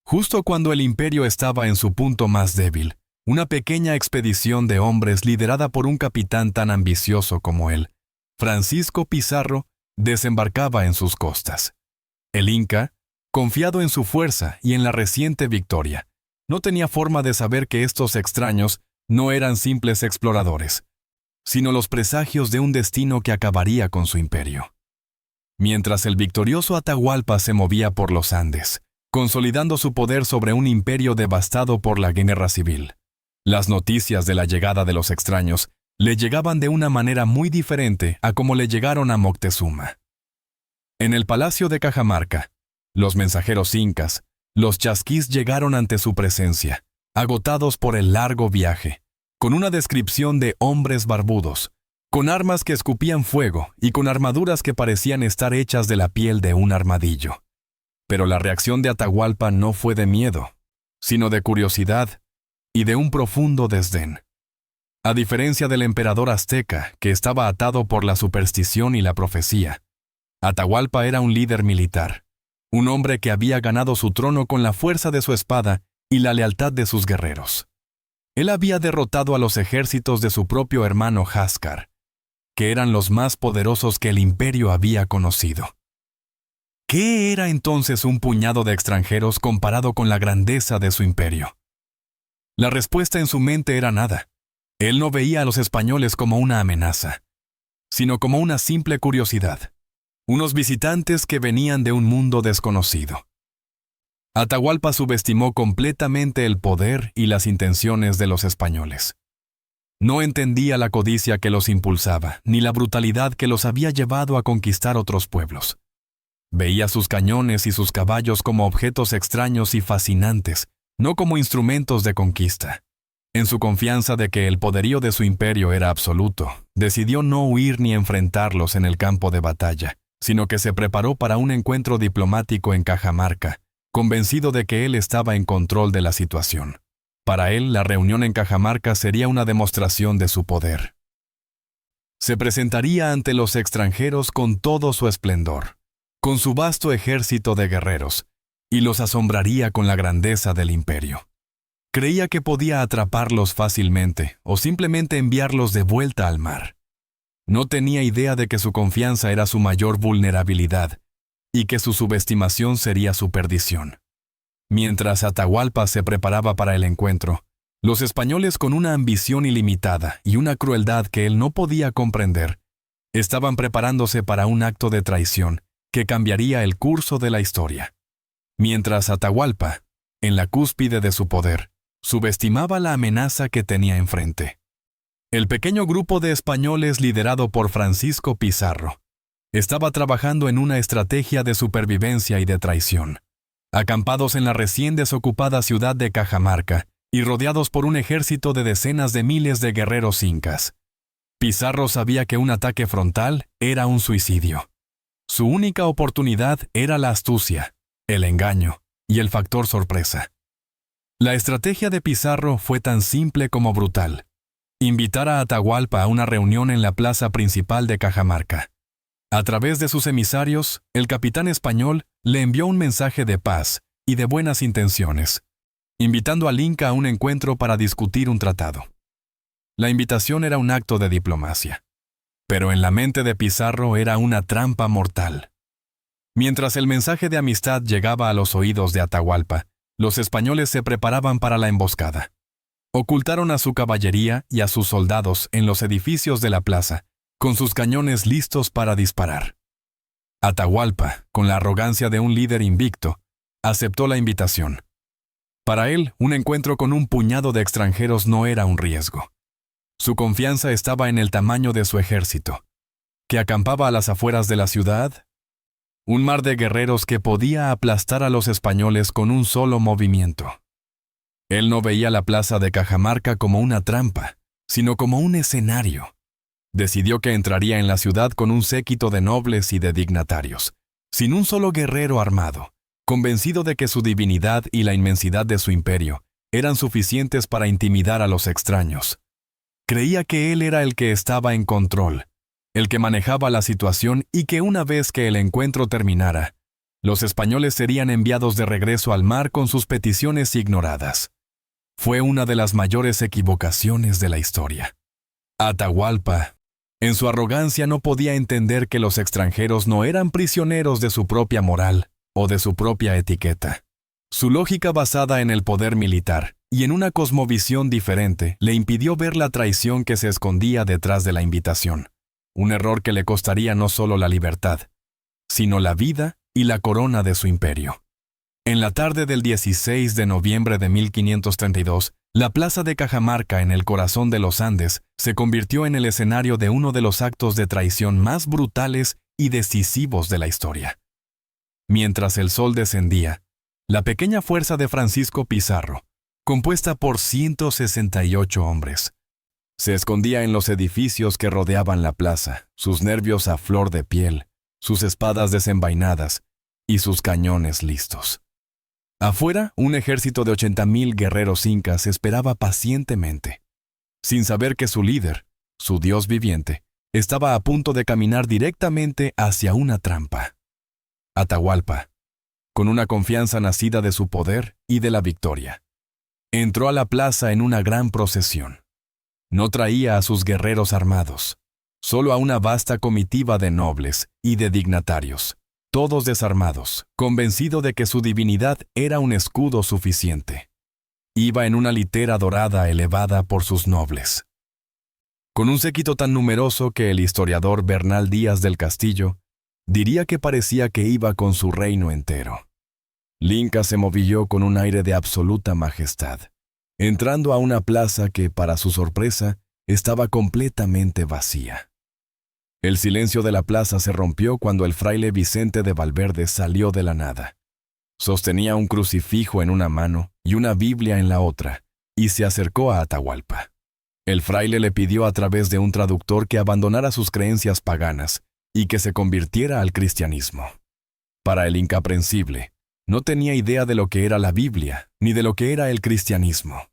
Justo cuando el imperio estaba en su punto más débil, una pequeña expedición de hombres liderada por un capitán tan ambicioso como él, Francisco Pizarro, desembarcaba en sus costas. El Inca, confiado en su fuerza y en la reciente victoria, no tenía forma de saber que estos extraños no eran simples exploradores, sino los presagios de un destino que acabaría con su imperio. Mientras el victorioso Atahualpa se movía por los Andes, consolidando su poder sobre un imperio devastado por la guerra civil, las noticias de la llegada de los extraños le llegaban de una manera muy diferente a como le llegaron a Moctezuma. En el palacio de Cajamarca, los mensajeros incas, los chasquís, llegaron ante su presencia, agotados por el largo viaje, con una descripción de hombres barbudos, con armas que escupían fuego y con armaduras que parecían estar hechas de la piel de un armadillo. Pero la reacción de Atahualpa no fue de miedo, sino de curiosidad y de un profundo desdén. A diferencia del emperador azteca, que estaba atado por la superstición y la profecía, Atahualpa era un líder militar, un hombre que había ganado su trono con la fuerza de su espada y la lealtad de sus guerreros. Él había derrotado a los ejércitos de su propio hermano Huáscar, que eran los más poderosos que el imperio había conocido. ¿Qué era entonces un puñado de extranjeros comparado con la grandeza de su imperio? La respuesta en su mente era nada. Él no veía a los españoles como una amenaza, sino como una simple curiosidad, unos visitantes que venían de un mundo desconocido. Atahualpa subestimó completamente el poder y las intenciones de los españoles. No entendía la codicia que los impulsaba, ni la brutalidad que los había llevado a conquistar otros pueblos. Veía sus cañones y sus caballos como objetos extraños y fascinantes, no como instrumentos de conquista. En su confianza de que el poderío de su imperio era absoluto, decidió no huir ni enfrentarlos en el campo de batalla, sino que se preparó para un encuentro diplomático en Cajamarca, convencido de que él estaba en control de la situación. Para él, la reunión en Cajamarca sería una demostración de su poder. Se presentaría ante los extranjeros con todo su esplendor, con su vasto ejército de guerreros, y los asombraría con la grandeza del imperio. Creía que podía atraparlos fácilmente o simplemente enviarlos de vuelta al mar. No tenía idea de que su confianza era su mayor vulnerabilidad y que su subestimación sería su perdición. Mientras Atahualpa se preparaba para el encuentro, los españoles, con una ambición ilimitada y una crueldad que él no podía comprender, estaban preparándose para un acto de traición que cambiaría el curso de la historia. Mientras Atahualpa, en la cúspide de su poder, subestimaba la amenaza que tenía enfrente. El pequeño grupo de españoles liderado por Francisco Pizarro estaba trabajando en una estrategia de supervivencia y de traición. Acampados en la recién desocupada ciudad de Cajamarca y rodeados por un ejército de decenas de miles de guerreros incas, Pizarro sabía que un ataque frontal era un suicidio. Su única oportunidad era la astucia, el engaño y el factor sorpresa. La estrategia de Pizarro fue tan simple como brutal: invitar a Atahualpa a una reunión en la plaza principal de Cajamarca. A través de sus emisarios, el capitán español le envió un mensaje de paz y de buenas intenciones, invitando al Inca a un encuentro para discutir un tratado. La invitación era un acto de diplomacia, pero en la mente de Pizarro era una trampa mortal. Mientras el mensaje de amistad llegaba a los oídos de Atahualpa, los españoles se preparaban para la emboscada. Ocultaron a su caballería y a sus soldados en los edificios de la plaza, con sus cañones listos para disparar. Atahualpa, con la arrogancia de un líder invicto, aceptó la invitación. Para él, un encuentro con un puñado de extranjeros no era un riesgo. Su confianza estaba en el tamaño de su ejército, que acampaba a las afueras de la ciudad, un mar de guerreros que podía aplastar a los españoles con un solo movimiento. Él no veía la plaza de Cajamarca como una trampa, sino como un escenario. Decidió que entraría en la ciudad con un séquito de nobles y de dignatarios, sin un solo guerrero armado, convencido de que su divinidad y la inmensidad de su imperio eran suficientes para intimidar a los extraños. Creía que él era el que estaba en control, el que manejaba la situación, y que una vez que el encuentro terminara, los españoles serían enviados de regreso al mar con sus peticiones ignoradas. Fue una de las mayores equivocaciones de la historia. Atahualpa En su arrogancia no podía entender que los extranjeros no eran prisioneros de su propia moral o de su propia etiqueta. Su lógica basada en el poder militar y en una cosmovisión diferente le impidió ver la traición que se escondía detrás de la invitación, un error que le costaría no solo la libertad, sino la vida y la corona de su imperio. En la tarde del 16 de noviembre de 1532, la plaza de Cajamarca en el corazón de los Andes se convirtió en el escenario de uno de los actos de traición más brutales y decisivos de la historia. Mientras el sol descendía, la pequeña fuerza de Francisco Pizarro, compuesta por 168 hombres, se escondía en los edificios que rodeaban la plaza, sus nervios a flor de piel, sus espadas desenvainadas y sus cañones listos. Afuera, un ejército de 80,000 guerreros incas esperaba pacientemente, sin saber que su líder, su Dios viviente, estaba a punto de caminar directamente hacia una trampa. Atahualpa, con una confianza nacida de su poder y de la victoria, entró a la plaza en una gran procesión. No traía a sus guerreros armados, solo a una vasta comitiva de nobles y de dignatarios, todos desarmados, convencido de que su divinidad era un escudo suficiente. Iba en una litera dorada elevada por sus nobles, con un séquito tan numeroso que el historiador Bernal Díaz del Castillo diría que parecía que iba con su reino entero. L'inca se movió con un aire de absoluta majestad, entrando a una plaza que, para su sorpresa, estaba completamente vacía. El silencio de la plaza se rompió cuando el fraile Vicente de Valverde salió de la nada. Sostenía un crucifijo en una mano y una Biblia en la otra, y se acercó a Atahualpa. El fraile le pidió a través de un traductor que abandonara sus creencias paganas y que se convirtiera al cristianismo. Para el incaprensible, no tenía idea de lo que era la Biblia ni de lo que era el cristianismo.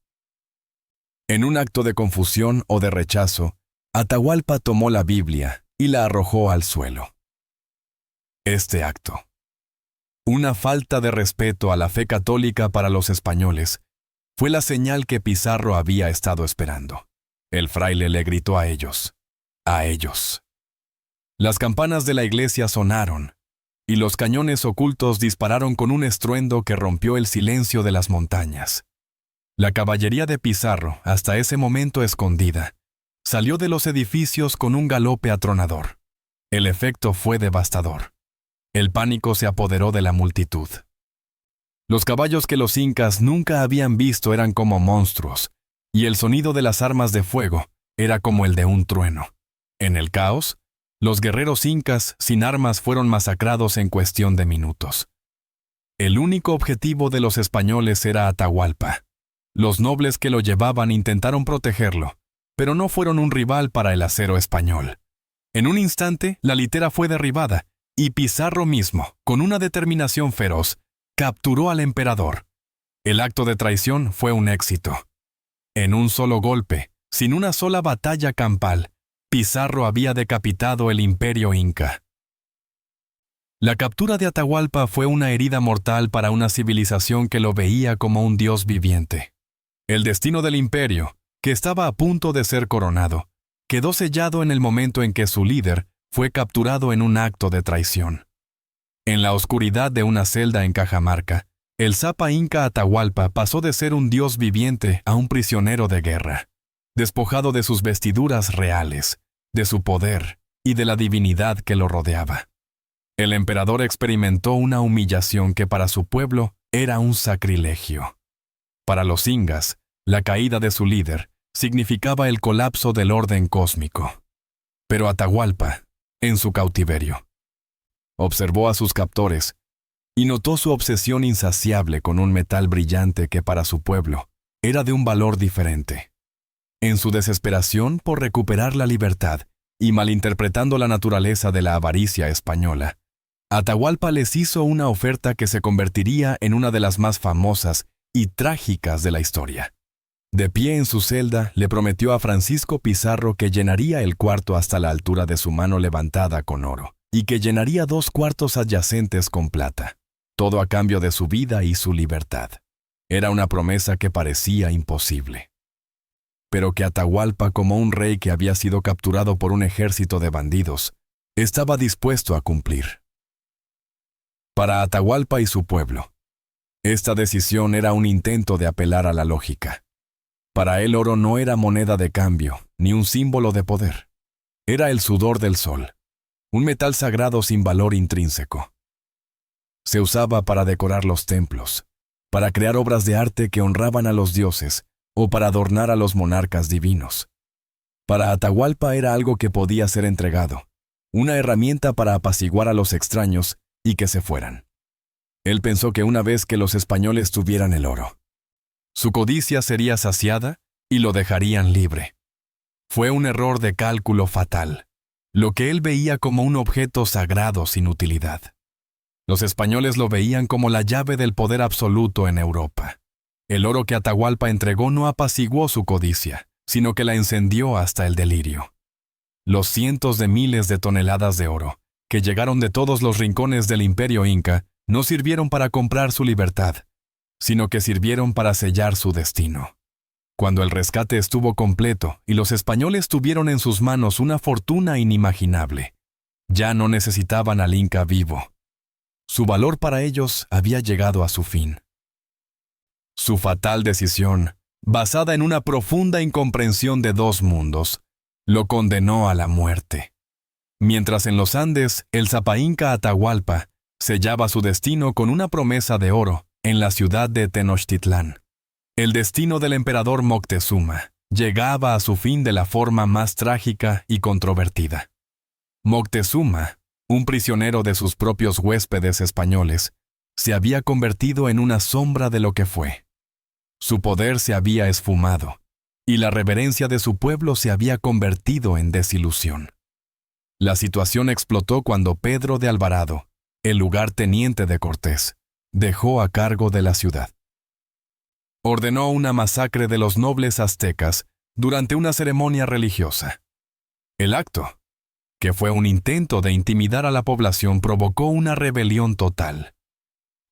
En un acto de confusión o de rechazo, Atahualpa tomó la Biblia y la arrojó al suelo. Este acto, una falta de respeto a la fe católica para los españoles, fue la señal que Pizarro había estado esperando. El fraile le gritó a ellos. Las campanas de la iglesia sonaron, y los cañones ocultos dispararon con un estruendo que rompió el silencio de las montañas. La caballería de Pizarro, hasta ese momento escondida, salió de los edificios con un galope atronador. El efecto fue devastador. El pánico se apoderó de la multitud. Los caballos que los incas nunca habían visto eran como monstruos, y el sonido de las armas de fuego era como el de un trueno. En el caos, los guerreros incas sin armas fueron masacrados en cuestión de minutos. El único objetivo de los españoles era Atahualpa. Los nobles que lo llevaban intentaron protegerlo, pero no fueron un rival para el acero español. En un instante, la litera fue derribada, y Pizarro mismo, con una determinación feroz, capturó al emperador. El acto de traición fue un éxito. En un solo golpe, sin una sola batalla campal, Pizarro había decapitado el imperio inca. La captura de Atahualpa fue una herida mortal para una civilización que lo veía como un dios viviente. El destino del imperio, que estaba a punto de ser coronado, quedó sellado en el momento en que su líder fue capturado en un acto de traición. En la oscuridad de una celda en Cajamarca, el Zapa inca Atahualpa pasó de ser un dios viviente a un prisionero de guerra, despojado de sus vestiduras reales, de su poder y de la divinidad que lo rodeaba. El emperador experimentó una humillación que para su pueblo era un sacrilegio. Para los incas, la caída de su líder significaba el colapso del orden cósmico. Pero Atahualpa, en su cautiverio, observó a sus captores y notó su obsesión insaciable con un metal brillante que para su pueblo era de un valor diferente. En su desesperación por recuperar la libertad y malinterpretando la naturaleza de la avaricia española, Atahualpa les hizo una oferta que se convertiría en una de las más famosas y trágicas de la historia. De pie en su celda, le prometió a Francisco Pizarro que llenaría el cuarto hasta la altura de su mano levantada con oro, y que llenaría 2 cuartos adyacentes con plata, todo a cambio de su vida y su libertad. Era una promesa que parecía imposible. pero que Atahualpa, como un rey que había sido capturado por un ejército de bandidos, estaba dispuesto a cumplir. Para Atahualpa y su pueblo, esta decisión era un intento de apelar a la lógica. Para él, oro no era moneda de cambio, ni un símbolo de poder. Era el sudor del sol, un metal sagrado sin valor intrínseco. Se usaba para decorar los templos, para crear obras de arte que honraban a los dioses o para adornar a los monarcas divinos. Para Atahualpa era algo que podía ser entregado, una herramienta para apaciguar a los extraños y que se fueran. Él pensó que una vez que los españoles tuvieran el oro, su codicia sería saciada y lo dejarían libre. Fue un error de cálculo fatal, lo que él veía como un objeto sagrado sin utilidad. Los españoles lo veían como la llave del poder absoluto en Europa. El oro que Atahualpa entregó no apaciguó su codicia, sino que la encendió hasta el delirio. Los cientos de miles de toneladas de oro, que llegaron de todos los rincones del imperio inca, no sirvieron para comprar su libertad, sino que sirvieron para sellar su destino. Cuando el rescate estuvo completo y los españoles tuvieron en sus manos una fortuna inimaginable, ya no necesitaban al inca vivo. Su valor para ellos había llegado a su fin. Su fatal decisión, basada en una profunda incomprensión de dos mundos, lo condenó a la muerte. Mientras en los Andes, el Zapa Inca Atahualpa sellaba su destino con una promesa de oro en la ciudad de Tenochtitlán. El destino del emperador Moctezuma llegaba a su fin de la forma más trágica y controvertida. Moctezuma, un prisionero de sus propios huéspedes españoles, se había convertido en una sombra de lo que fue. Su poder se había esfumado, y la reverencia de su pueblo se había convertido en desilusión. La situación explotó cuando Pedro de Alvarado, el lugarteniente de Cortés, dejó a cargo de la ciudad. Ordenó una masacre de los nobles aztecas durante una ceremonia religiosa. El acto, que fue un intento de intimidar a la población, provocó una rebelión total.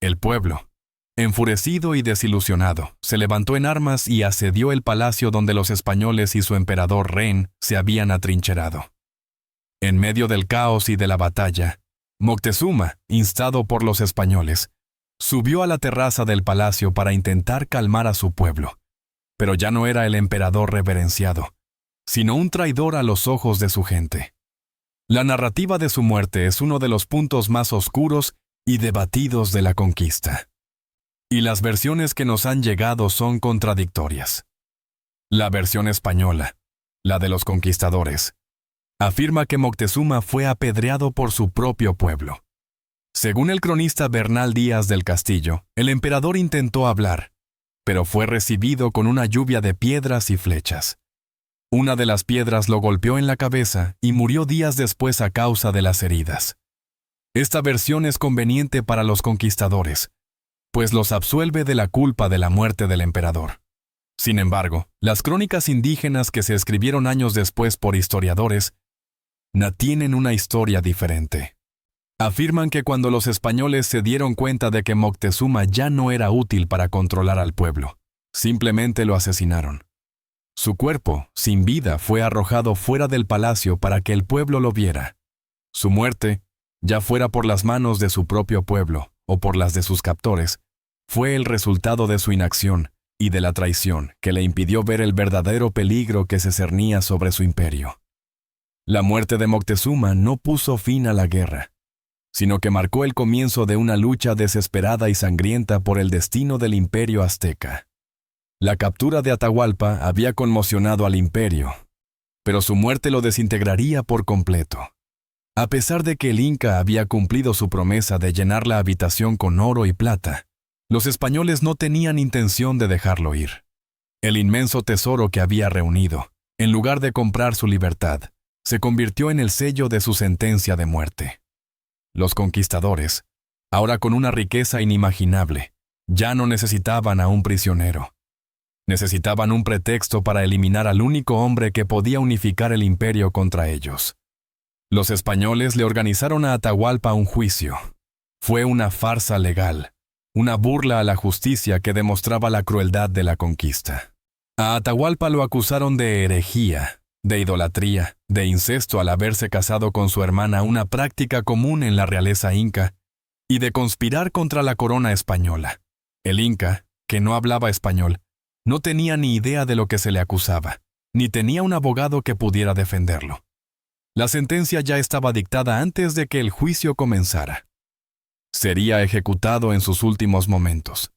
El pueblo, enfurecido y desilusionado, se levantó en armas y asedió el palacio donde los españoles y su emperador Ren se habían atrincherado. En medio del caos y de la batalla, Moctezuma, instado por los españoles, subió a la terraza del palacio para intentar calmar a su pueblo, pero ya no era el emperador reverenciado, sino un traidor a los ojos de su gente. La narrativa de su muerte es uno de los puntos más oscuros y debatidos de la conquista. Y las versiones que nos han llegado son contradictorias. La versión española, la de los conquistadores, afirma que Moctezuma fue apedreado por su propio pueblo. Según el cronista Bernal Díaz del Castillo, el emperador intentó hablar, pero fue recibido con una lluvia de piedras y flechas. Una de las piedras lo golpeó en la cabeza y murió días después a causa de las heridas. Esta versión es conveniente para los conquistadores, pues los absuelve de la culpa de la muerte del emperador. Sin embargo, las crónicas indígenas que se escribieron años después por historiadores tienen una historia diferente. Afirman que cuando los españoles se dieron cuenta de que Moctezuma ya no era útil para controlar al pueblo, simplemente lo asesinaron. Su cuerpo, sin vida, fue arrojado fuera del palacio para que el pueblo lo viera. Su muerte, ya fuera por las manos de su propio pueblo o por las de sus captores, fue el resultado de su inacción y de la traición que le impidió ver el verdadero peligro que se cernía sobre su imperio. La muerte de Moctezuma no puso fin a la guerra, sino que marcó el comienzo de una lucha desesperada y sangrienta por el destino del imperio azteca. La captura de Atahualpa había conmocionado al imperio, pero su muerte lo desintegraría por completo. A pesar de que el Inca había cumplido su promesa de llenar la habitación con oro y plata, los españoles no tenían intención de dejarlo ir. El inmenso tesoro que había reunido, en lugar de comprar su libertad, se convirtió en el sello de su sentencia de muerte. Los conquistadores, ahora con una riqueza inimaginable, ya no necesitaban a un prisionero. Necesitaban un pretexto para eliminar al único hombre que podía unificar el imperio contra ellos. Los españoles le organizaron a Atahualpa un juicio. Fue una farsa legal, una burla a la justicia que demostraba la crueldad de la conquista. A Atahualpa lo acusaron de herejía, de idolatría, de incesto al haberse casado con su hermana, una práctica común en la realeza inca, y de conspirar contra la corona española. El inca, que no hablaba español, no tenía ni idea de lo que se le acusaba, ni tenía un abogado que pudiera defenderlo. La sentencia ya estaba dictada antes de que el juicio comenzara. Sería ejecutado en sus últimos momentos.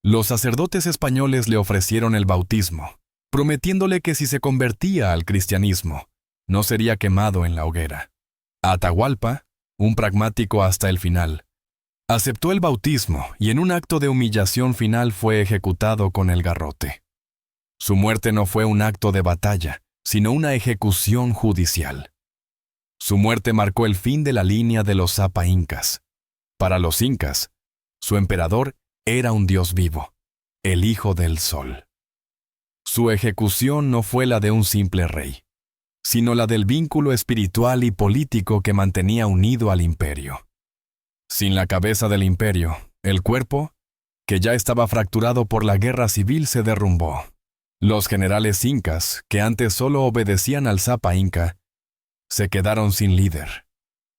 Los sacerdotes españoles le ofrecieron el bautismo, prometiéndole que si se convertía al cristianismo, no sería quemado en la hoguera. Atahualpa, un pragmático hasta el final, aceptó el bautismo y en un acto de humillación final fue ejecutado con el garrote. Su muerte no fue un acto de batalla, sino una ejecución judicial. Su muerte marcó el fin de la línea de los Zapa incas. Para los incas, su emperador era un dios vivo, el hijo del sol. Su ejecución no fue la de un simple rey, sino la del vínculo espiritual y político que mantenía unido al imperio. Sin la cabeza del imperio, el cuerpo, que ya estaba fracturado por la guerra civil, se derrumbó. Los generales incas, que antes solo obedecían al Zapa inca, se quedaron sin líder.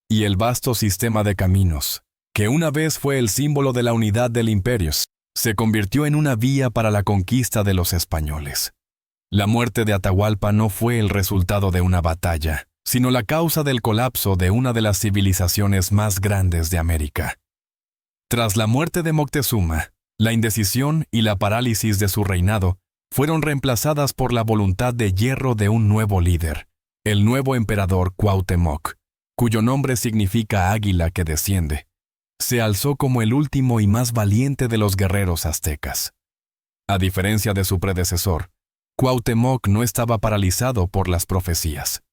Y el vasto sistema de caminos, que una vez fue el símbolo de la unidad del imperio, se convirtió en una vía para la conquista de los españoles. La muerte de Atahualpa no fue el resultado de una batalla, sino la causa del colapso de una de las civilizaciones más grandes de América. Tras la muerte de Moctezuma, la indecisión y la parálisis de su reinado fueron reemplazadas por la voluntad de hierro de un nuevo líder, el nuevo emperador Cuauhtémoc, cuyo nombre significa águila que desciende. Se alzó como el último y más valiente de los guerreros aztecas. A diferencia de su predecesor, Cuauhtémoc no estaba paralizado por las profecías.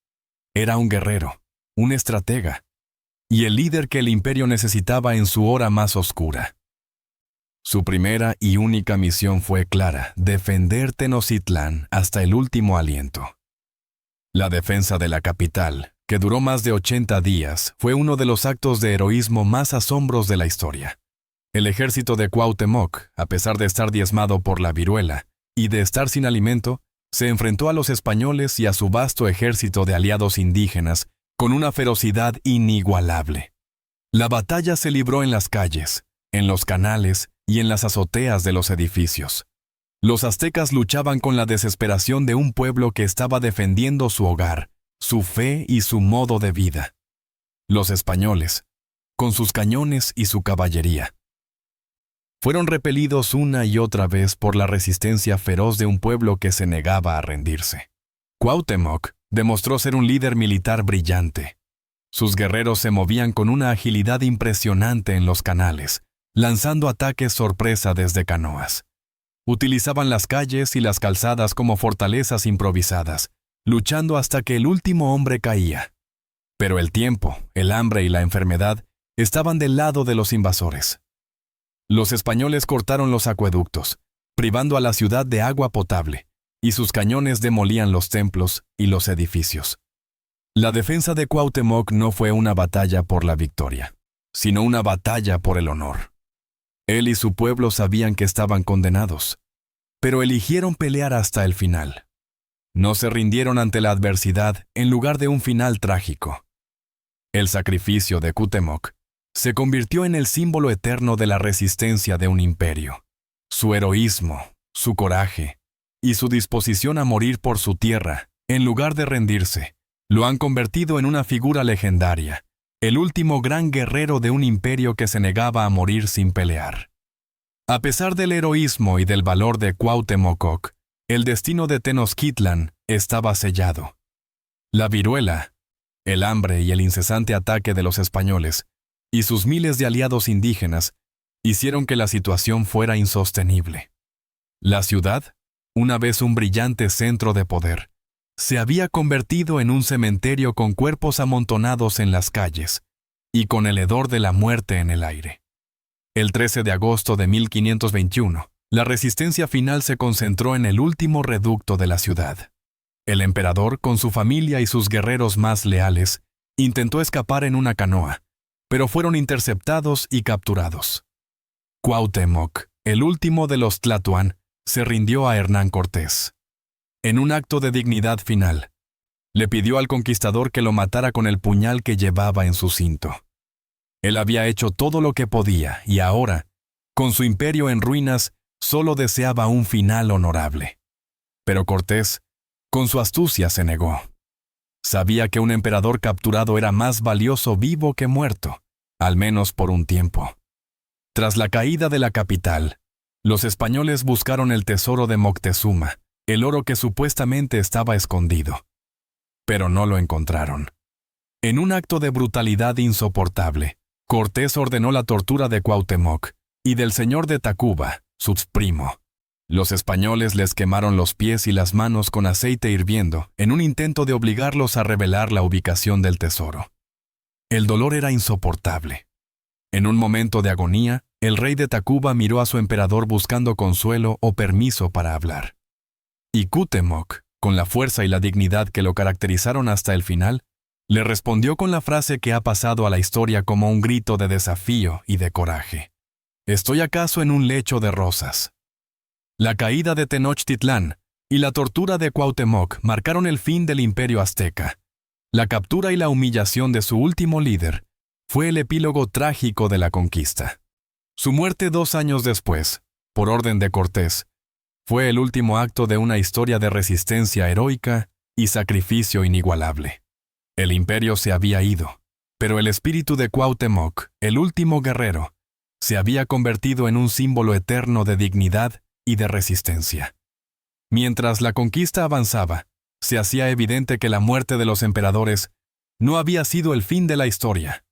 Era un guerrero, un estratega, y el líder que el imperio necesitaba en su hora más oscura. Su primera y única misión fue clara: defender Tenochtitlán hasta el último aliento. La defensa de la capital, que duró más de 80 días, fue uno de los actos de heroísmo más asombros de la historia. El ejército de Cuauhtémoc, a pesar de estar diezmado por la viruela y de estar sin alimento, se enfrentó a los españoles y a su vasto ejército de aliados indígenas con una ferocidad inigualable. La batalla se libró en las calles, en los canales y en las azoteas de los edificios. Los aztecas luchaban con la desesperación de un pueblo que estaba defendiendo su hogar, su fe y su modo de vida. Los españoles, con sus cañones y su caballería, fueron repelidos una y otra vez por la resistencia feroz de un pueblo que se negaba a rendirse. Cuauhtémoc demostró ser un líder militar brillante. Sus guerreros se movían con una agilidad impresionante en los canales, lanzando ataques sorpresa desde canoas. Utilizaban las calles y las calzadas como fortalezas improvisadas, luchando hasta que el último hombre caía. Pero el tiempo, el hambre y la enfermedad estaban del lado de los invasores. Los españoles cortaron los acueductos, privando a la ciudad de agua potable, y sus cañones demolían los templos y los edificios. La defensa de Cuauhtémoc no fue una batalla por la victoria, sino una batalla por el honor. Él y su pueblo sabían que estaban condenados, pero eligieron pelear hasta el final. No se rindieron ante la adversidad en lugar de un final trágico. El sacrificio de Cuauhtémoc se convirtió en el símbolo eterno de la resistencia de un imperio. Su heroísmo, su coraje y su disposición a morir por su tierra, en lugar de rendirse, lo han convertido en una figura legendaria, el último gran guerrero de un imperio que se negaba a morir sin pelear. A pesar del heroísmo y del valor de Cuauhtémoc, el destino de Tenochtitlán estaba sellado. La viruela, el hambre y el incesante ataque de los españoles y sus miles de aliados indígenas hicieron que la situación fuera insostenible. La ciudad, una vez un brillante centro de poder, se había convertido en un cementerio con cuerpos amontonados en las calles y con el hedor de la muerte en el aire. El 13 de agosto de 1521, la resistencia final se concentró en el último reducto de la ciudad. El emperador, con su familia y sus guerreros más leales, intentó escapar en una canoa, pero fueron interceptados y capturados. Cuauhtémoc, el último de los Tlatoani, se rindió a Hernán Cortés. En un acto de dignidad final, le pidió al conquistador que lo matara con el puñal que llevaba en su cinto. Él había hecho todo lo que podía y ahora, con su imperio en ruinas, solo deseaba un final honorable. Pero Cortés, con su astucia, se negó. Sabía que un emperador capturado era más valioso vivo que muerto, al menos por un tiempo. Tras la caída de la capital, los españoles buscaron el tesoro de Moctezuma, el oro que supuestamente estaba escondido. Pero no lo encontraron. En un acto de brutalidad insoportable, Cortés ordenó la tortura de Cuauhtémoc y del señor de Tacuba, su primo. Los españoles les quemaron los pies y las manos con aceite hirviendo en un intento de obligarlos a revelar la ubicación del tesoro. El dolor era insoportable. En un momento de agonía, el rey de Tacuba miró a su emperador buscando consuelo o permiso para hablar. Y Cuauhtémoc, con la fuerza y la dignidad que lo caracterizaron hasta el final, le respondió con la frase que ha pasado a la historia como un grito de desafío y de coraje. ¿Estoy acaso en un lecho de rosas? La caída de Tenochtitlán y la tortura de Cuauhtémoc marcaron el fin del imperio azteca. La captura y la humillación de su último líder fue el epílogo trágico de la conquista. Su muerte 2 años después, por orden de Cortés, fue el último acto de una historia de resistencia heroica y sacrificio inigualable. El imperio se había ido, pero el espíritu de Cuauhtémoc, el último guerrero, se había convertido en un símbolo eterno de dignidad y de resistencia. Mientras la conquista avanzaba, se hacía evidente que la muerte de los emperadores no había sido el fin de la historia.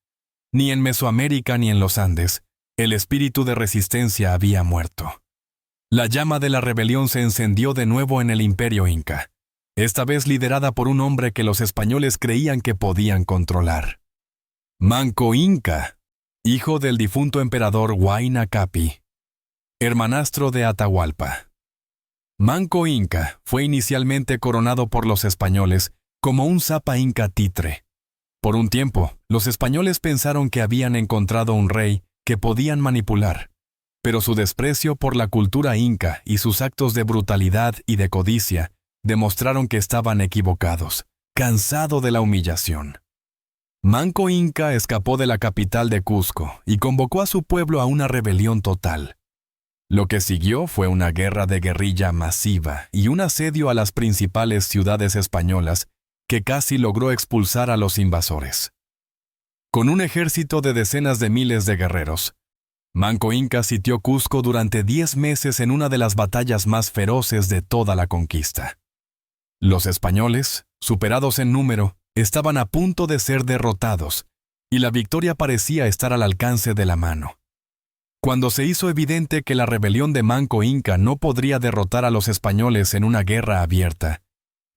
Ni en Mesoamérica ni en los Andes, el espíritu de resistencia había muerto. La llama de la rebelión se encendió de nuevo en el imperio inca, esta vez liderada por un hombre que los españoles creían que podían controlar. Manco Inca, hijo del difunto emperador Huayna Capi, hermanastro de Atahualpa. Manco Inca fue inicialmente coronado por los españoles como un Zapa Inca títere. Por un tiempo, los españoles pensaron que habían encontrado un rey que podían manipular, pero su desprecio por la cultura inca y sus actos de brutalidad y de codicia demostraron que estaban equivocados, cansado de la humillación. Manco Inca escapó de la capital de Cusco y convocó a su pueblo a una rebelión total. Lo que siguió fue una guerra de guerrilla masiva y un asedio a las principales ciudades españolas que casi logró expulsar a los invasores. Con un ejército de decenas de miles de guerreros, Manco Inca sitió Cusco durante 10 meses en una de las batallas más feroces de toda la conquista. Los españoles, superados en número, estaban a punto de ser derrotados, y la victoria parecía estar al alcance de la mano. Cuando se hizo evidente que la rebelión de Manco Inca no podría derrotar a los españoles en una guerra abierta,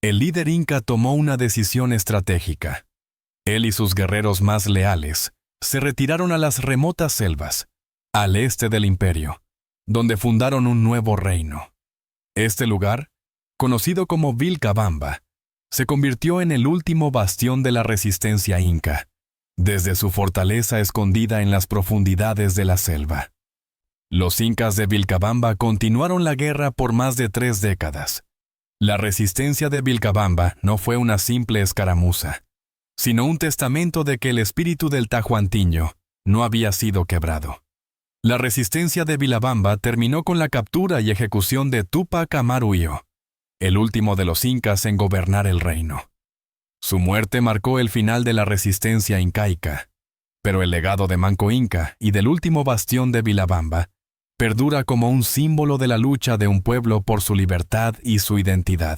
el líder inca tomó una decisión estratégica. Él y sus guerreros más leales se retiraron a las remotas selvas, al este del imperio, donde fundaron un nuevo reino. Este lugar, conocido como Vilcabamba, se convirtió en el último bastión de la resistencia inca, desde su fortaleza escondida en las profundidades de la selva. Los incas de Vilcabamba continuaron la guerra por más de 3 décadas. La resistencia de Vilcabamba no fue una simple escaramuza, sino un testamento de que el espíritu del Tahuantinho no había sido quebrado. La resistencia de Vilcabamba terminó con la captura y ejecución de Túpac Amaru Io, el último de los incas en gobernar el reino. Su muerte marcó el final de la resistencia incaica, pero el legado de Manco Inca y del último bastión de Vilcabamba perdura como un símbolo de la lucha de un pueblo por su libertad y su identidad.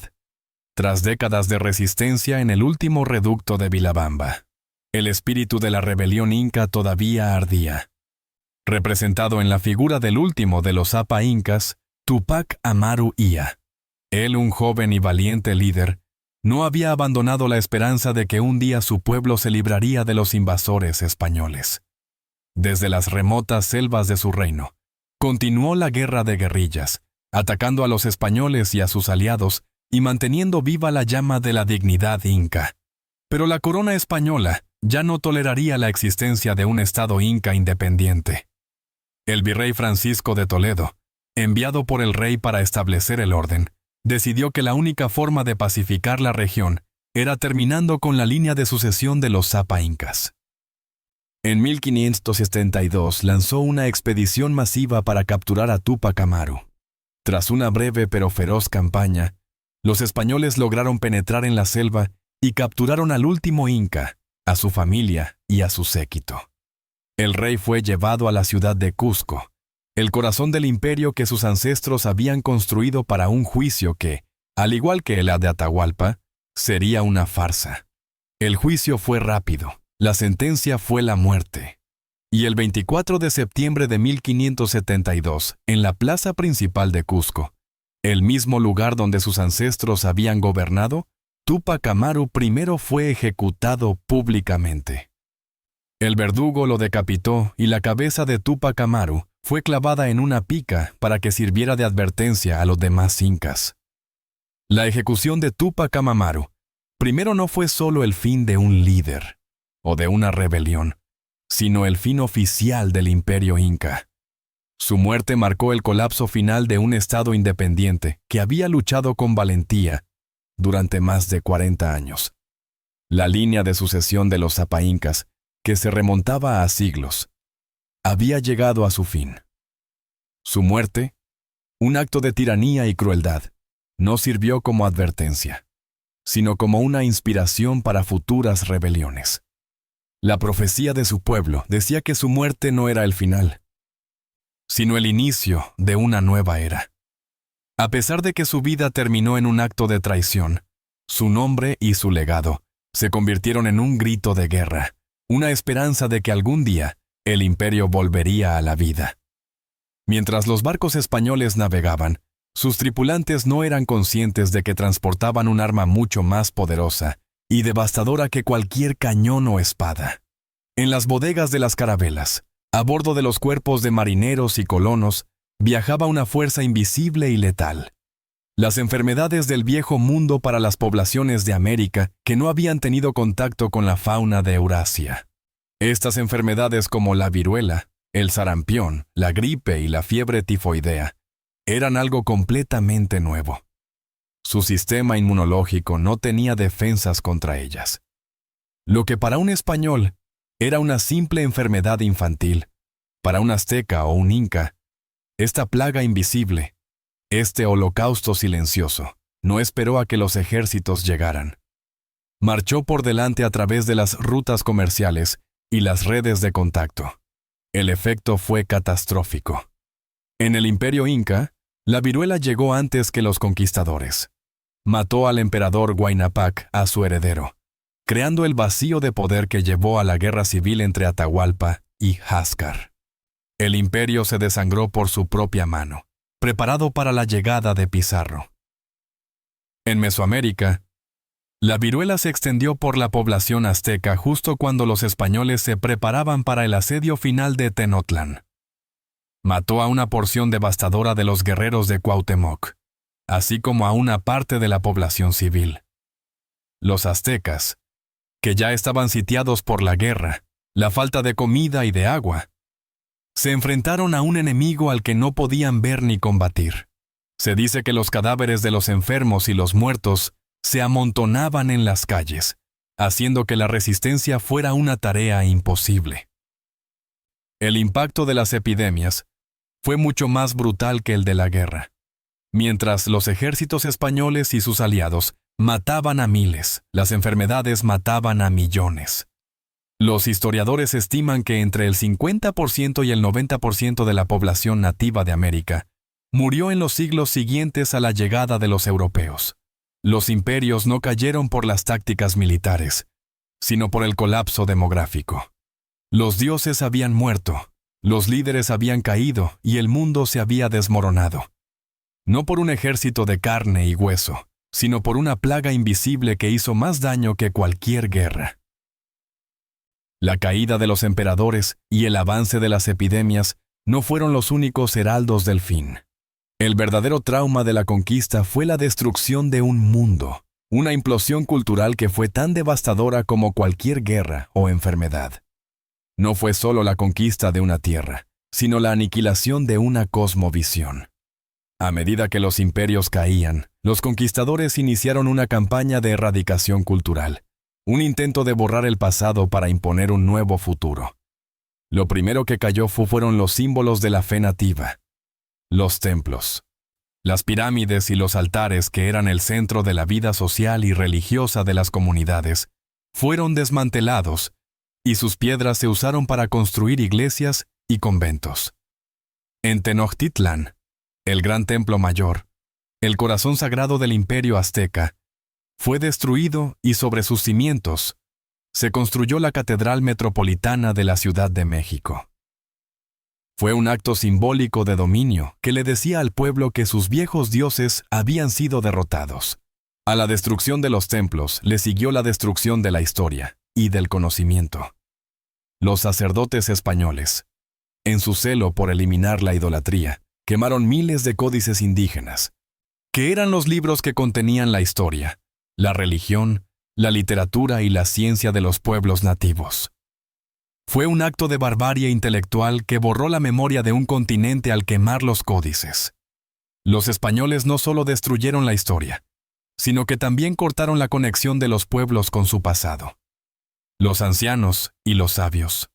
Tras décadas de resistencia en el último reducto de Vilcabamba, el espíritu de la rebelión inca todavía ardía. Representado en la figura del último de los Zapa incas, Túpac Amaru Ia. Él, un joven y valiente líder, no había abandonado la esperanza de que un día su pueblo se libraría de los invasores españoles. Desde las remotas selvas de su reino, continuó la guerra de guerrillas, atacando a los españoles y a sus aliados y manteniendo viva la llama de la dignidad inca. Pero la corona española ya no toleraría la existencia de un estado inca independiente. El virrey Francisco de Toledo enviado por el rey para establecer el orden, decidió que la única forma de pacificar la región era terminando con la línea de sucesión de los Sapa Incas. En 1572 lanzó una expedición masiva para capturar a Túpac Amaru. Tras una breve pero feroz campaña, los españoles lograron penetrar en la selva y capturaron al último inca, a su familia y a su séquito. El rey fue llevado a la ciudad de Cusco, el corazón del imperio que sus ancestros habían construido para un juicio que, al igual que la de Atahualpa, sería una farsa. El juicio fue rápido, la sentencia fue la muerte. Y el 24 de septiembre de 1572, en la plaza principal de Cusco, el mismo lugar donde sus ancestros habían gobernado, Túpac Amaru primero fue ejecutado públicamente. El verdugo lo decapitó y la cabeza de Túpac Amaru fue clavada en una pica para que sirviera de advertencia a los demás incas. La ejecución de Túpac Amaru primero no fue solo el fin de un líder o de una rebelión, sino el fin oficial del imperio inca. Su muerte marcó el colapso final de un estado independiente que había luchado con valentía durante más de 40 años. La línea de sucesión de los Sapa Incas, que se remontaba a siglos, había llegado a su fin. Su muerte, un acto de tiranía y crueldad, no sirvió como advertencia, sino como una inspiración para futuras rebeliones. La profecía de su pueblo decía que su muerte no era el final, sino el inicio de una nueva era. A pesar de que su vida terminó en un acto de traición, su nombre y su legado se convirtieron en un grito de guerra, una esperanza de que algún día el imperio volvería a la vida. Mientras los barcos españoles navegaban, sus tripulantes no eran conscientes de que transportaban un arma mucho más poderosa y devastadora que cualquier cañón o espada. En las bodegas de las carabelas, a bordo de los cuerpos de marineros y colonos, viajaba una fuerza invisible y letal. Las enfermedades del viejo mundo para las poblaciones de América que no habían tenido contacto con la fauna de Eurasia. Estas enfermedades como la viruela, el sarampión, la gripe y la fiebre tifoidea eran algo completamente nuevo. Su sistema inmunológico no tenía defensas contra ellas. Lo que para un español era una simple enfermedad infantil, para un azteca o un inca, esta plaga invisible, este holocausto silencioso, no esperó a que los ejércitos llegaran. Marchó por delante a través de las rutas comerciales y las redes de contacto. El efecto fue catastrófico. En el imperio inca, la viruela llegó antes que los conquistadores. Mató al emperador Huayna Pac, a su heredero, creando el vacío de poder que llevó a la guerra civil entre Atahualpa y Huáscar. El imperio se desangró por su propia mano, preparado para la llegada de Pizarro. En Mesoamérica, la viruela se extendió por la población azteca justo cuando los españoles se preparaban para el asedio final de Tenochtitlán. Mató a una porción devastadora de los guerreros de Cuauhtémoc, así como a una parte de la población civil. Los aztecas, que ya estaban sitiados por la guerra, la falta de comida y de agua, se enfrentaron a un enemigo al que no podían ver ni combatir. Se dice que los cadáveres de los enfermos y los muertos se amontonaban en las calles, haciendo que la resistencia fuera una tarea imposible. El impacto de las epidemias fue mucho más brutal que el de la guerra. Mientras los ejércitos españoles y sus aliados mataban a miles, las enfermedades mataban a millones. Los historiadores estiman que entre el 50% y el 90% de la población nativa de América murió en los siglos siguientes a la llegada de los europeos. Los imperios no cayeron por las tácticas militares, sino por el colapso demográfico. Los dioses habían muerto, los líderes habían caído y el mundo se había desmoronado. No por un ejército de carne y hueso, sino por una plaga invisible que hizo más daño que cualquier guerra. La caída de los emperadores y el avance de las epidemias no fueron los únicos heraldos del fin. El verdadero trauma de la conquista fue la destrucción de un mundo, una implosión cultural que fue tan devastadora como cualquier guerra o enfermedad. No fue solo la conquista de una tierra, sino la aniquilación de una cosmovisión. A medida que los imperios caían, los conquistadores iniciaron una campaña de erradicación cultural, un intento de borrar el pasado para imponer un nuevo futuro. Lo primero que cayó fueron los símbolos de la fe nativa, los templos. Las pirámides y los altares, que eran el centro de la vida social y religiosa de las comunidades, fueron desmantelados y sus piedras se usaron para construir iglesias y conventos. En Tenochtitlán, el gran templo mayor, el corazón sagrado del imperio azteca, fue destruido y sobre sus cimientos se construyó la Catedral Metropolitana de la Ciudad de México. Fue un acto simbólico de dominio que le decía al pueblo que sus viejos dioses habían sido derrotados. A la destrucción de los templos le siguió la destrucción de la historia y del conocimiento. Los sacerdotes españoles, en su celo por eliminar la idolatría, quemaron miles de códices indígenas, que eran los libros que contenían la historia, la religión, la literatura y la ciencia de los pueblos nativos. Fue un acto de barbarie intelectual que borró la memoria de un continente al quemar los códices. Los españoles no solo destruyeron la historia, sino que también cortaron la conexión de los pueblos con su pasado. Los ancianos y los sabios,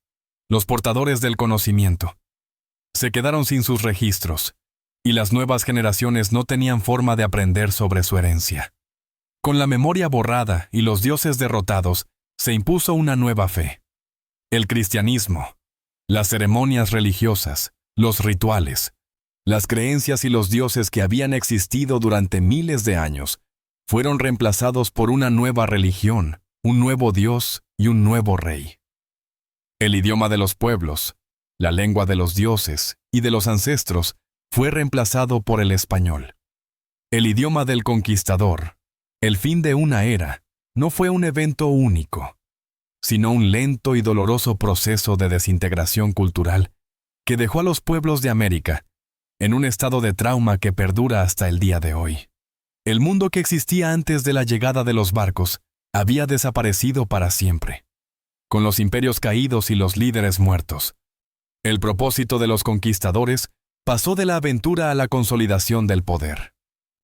los portadores del conocimiento, se quedaron sin sus registros, y las nuevas generaciones no tenían forma de aprender sobre su herencia. Con la memoria borrada y los dioses derrotados, se impuso una nueva fe. El cristianismo, las ceremonias religiosas, los rituales, las creencias y los dioses que habían existido durante miles de años, fueron reemplazados por una nueva religión, un nuevo Dios y un nuevo rey. El idioma de los pueblos, la lengua de los dioses y de los ancestros fue reemplazado por el español. El idioma del conquistador, el fin de una era, no fue un evento único, sino un lento y doloroso proceso de desintegración cultural que dejó a los pueblos de América en un estado de trauma que perdura hasta el día de hoy. El mundo que existía antes de la llegada de los barcos había desaparecido para siempre, con los imperios caídos y los líderes muertos. El propósito de los conquistadores pasó de la aventura a la consolidación del poder.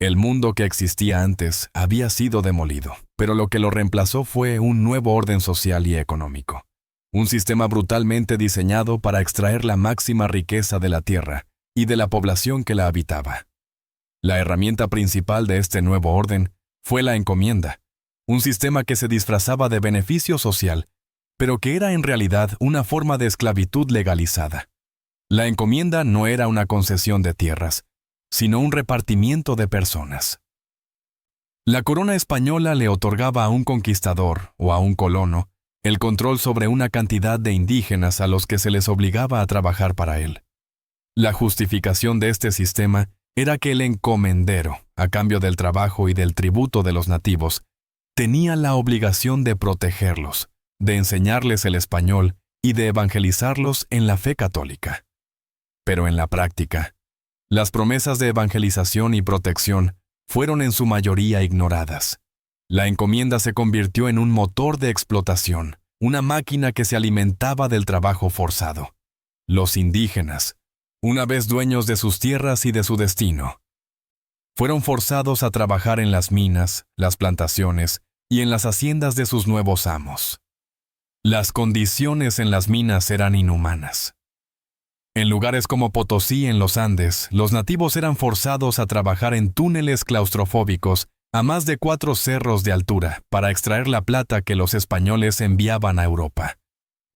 El mundo que existía antes había sido demolido, pero lo que lo reemplazó fue un nuevo orden social y económico. Un sistema brutalmente diseñado para extraer la máxima riqueza de la tierra y de la población que la habitaba. La herramienta principal de este nuevo orden fue la encomienda, un sistema que se disfrazaba de beneficio social, pero que era en realidad una forma de esclavitud legalizada. La encomienda no era una concesión de tierras, sino un repartimiento de personas. La corona española le otorgaba a un conquistador o a un colono el control sobre una cantidad de indígenas a los que se les obligaba a trabajar para él. La justificación de este sistema era que el encomendero, a cambio del trabajo y del tributo de los nativos, tenía la obligación de protegerlos, de enseñarles el español y de evangelizarlos en la fe católica. Pero en la práctica, las promesas de evangelización y protección fueron en su mayoría ignoradas. La encomienda se convirtió en un motor de explotación, una máquina que se alimentaba del trabajo forzado. Los indígenas, una vez dueños de sus tierras y de su destino, fueron forzados a trabajar en las minas, las plantaciones y en las haciendas de sus nuevos amos. Las condiciones en las minas eran inhumanas. En lugares como Potosí, en los Andes, los nativos eran forzados a trabajar en túneles claustrofóbicos a más de 4 cerros de altura para extraer la plata que los españoles enviaban a Europa.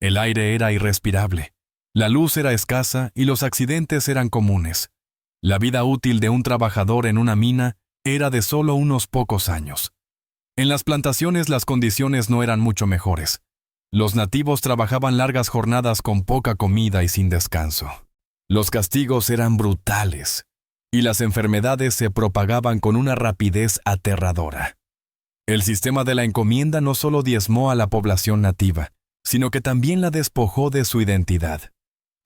El aire era irrespirable, la luz era escasa y los accidentes eran comunes. La vida útil de un trabajador en una mina era de solo unos pocos años. En las plantaciones las condiciones no eran mucho mejores. Los nativos trabajaban largas jornadas con poca comida y sin descanso. Los castigos eran brutales, y las enfermedades se propagaban con una rapidez aterradora. El sistema de la encomienda no solo diezmó a la población nativa, sino que también la despojó de su identidad.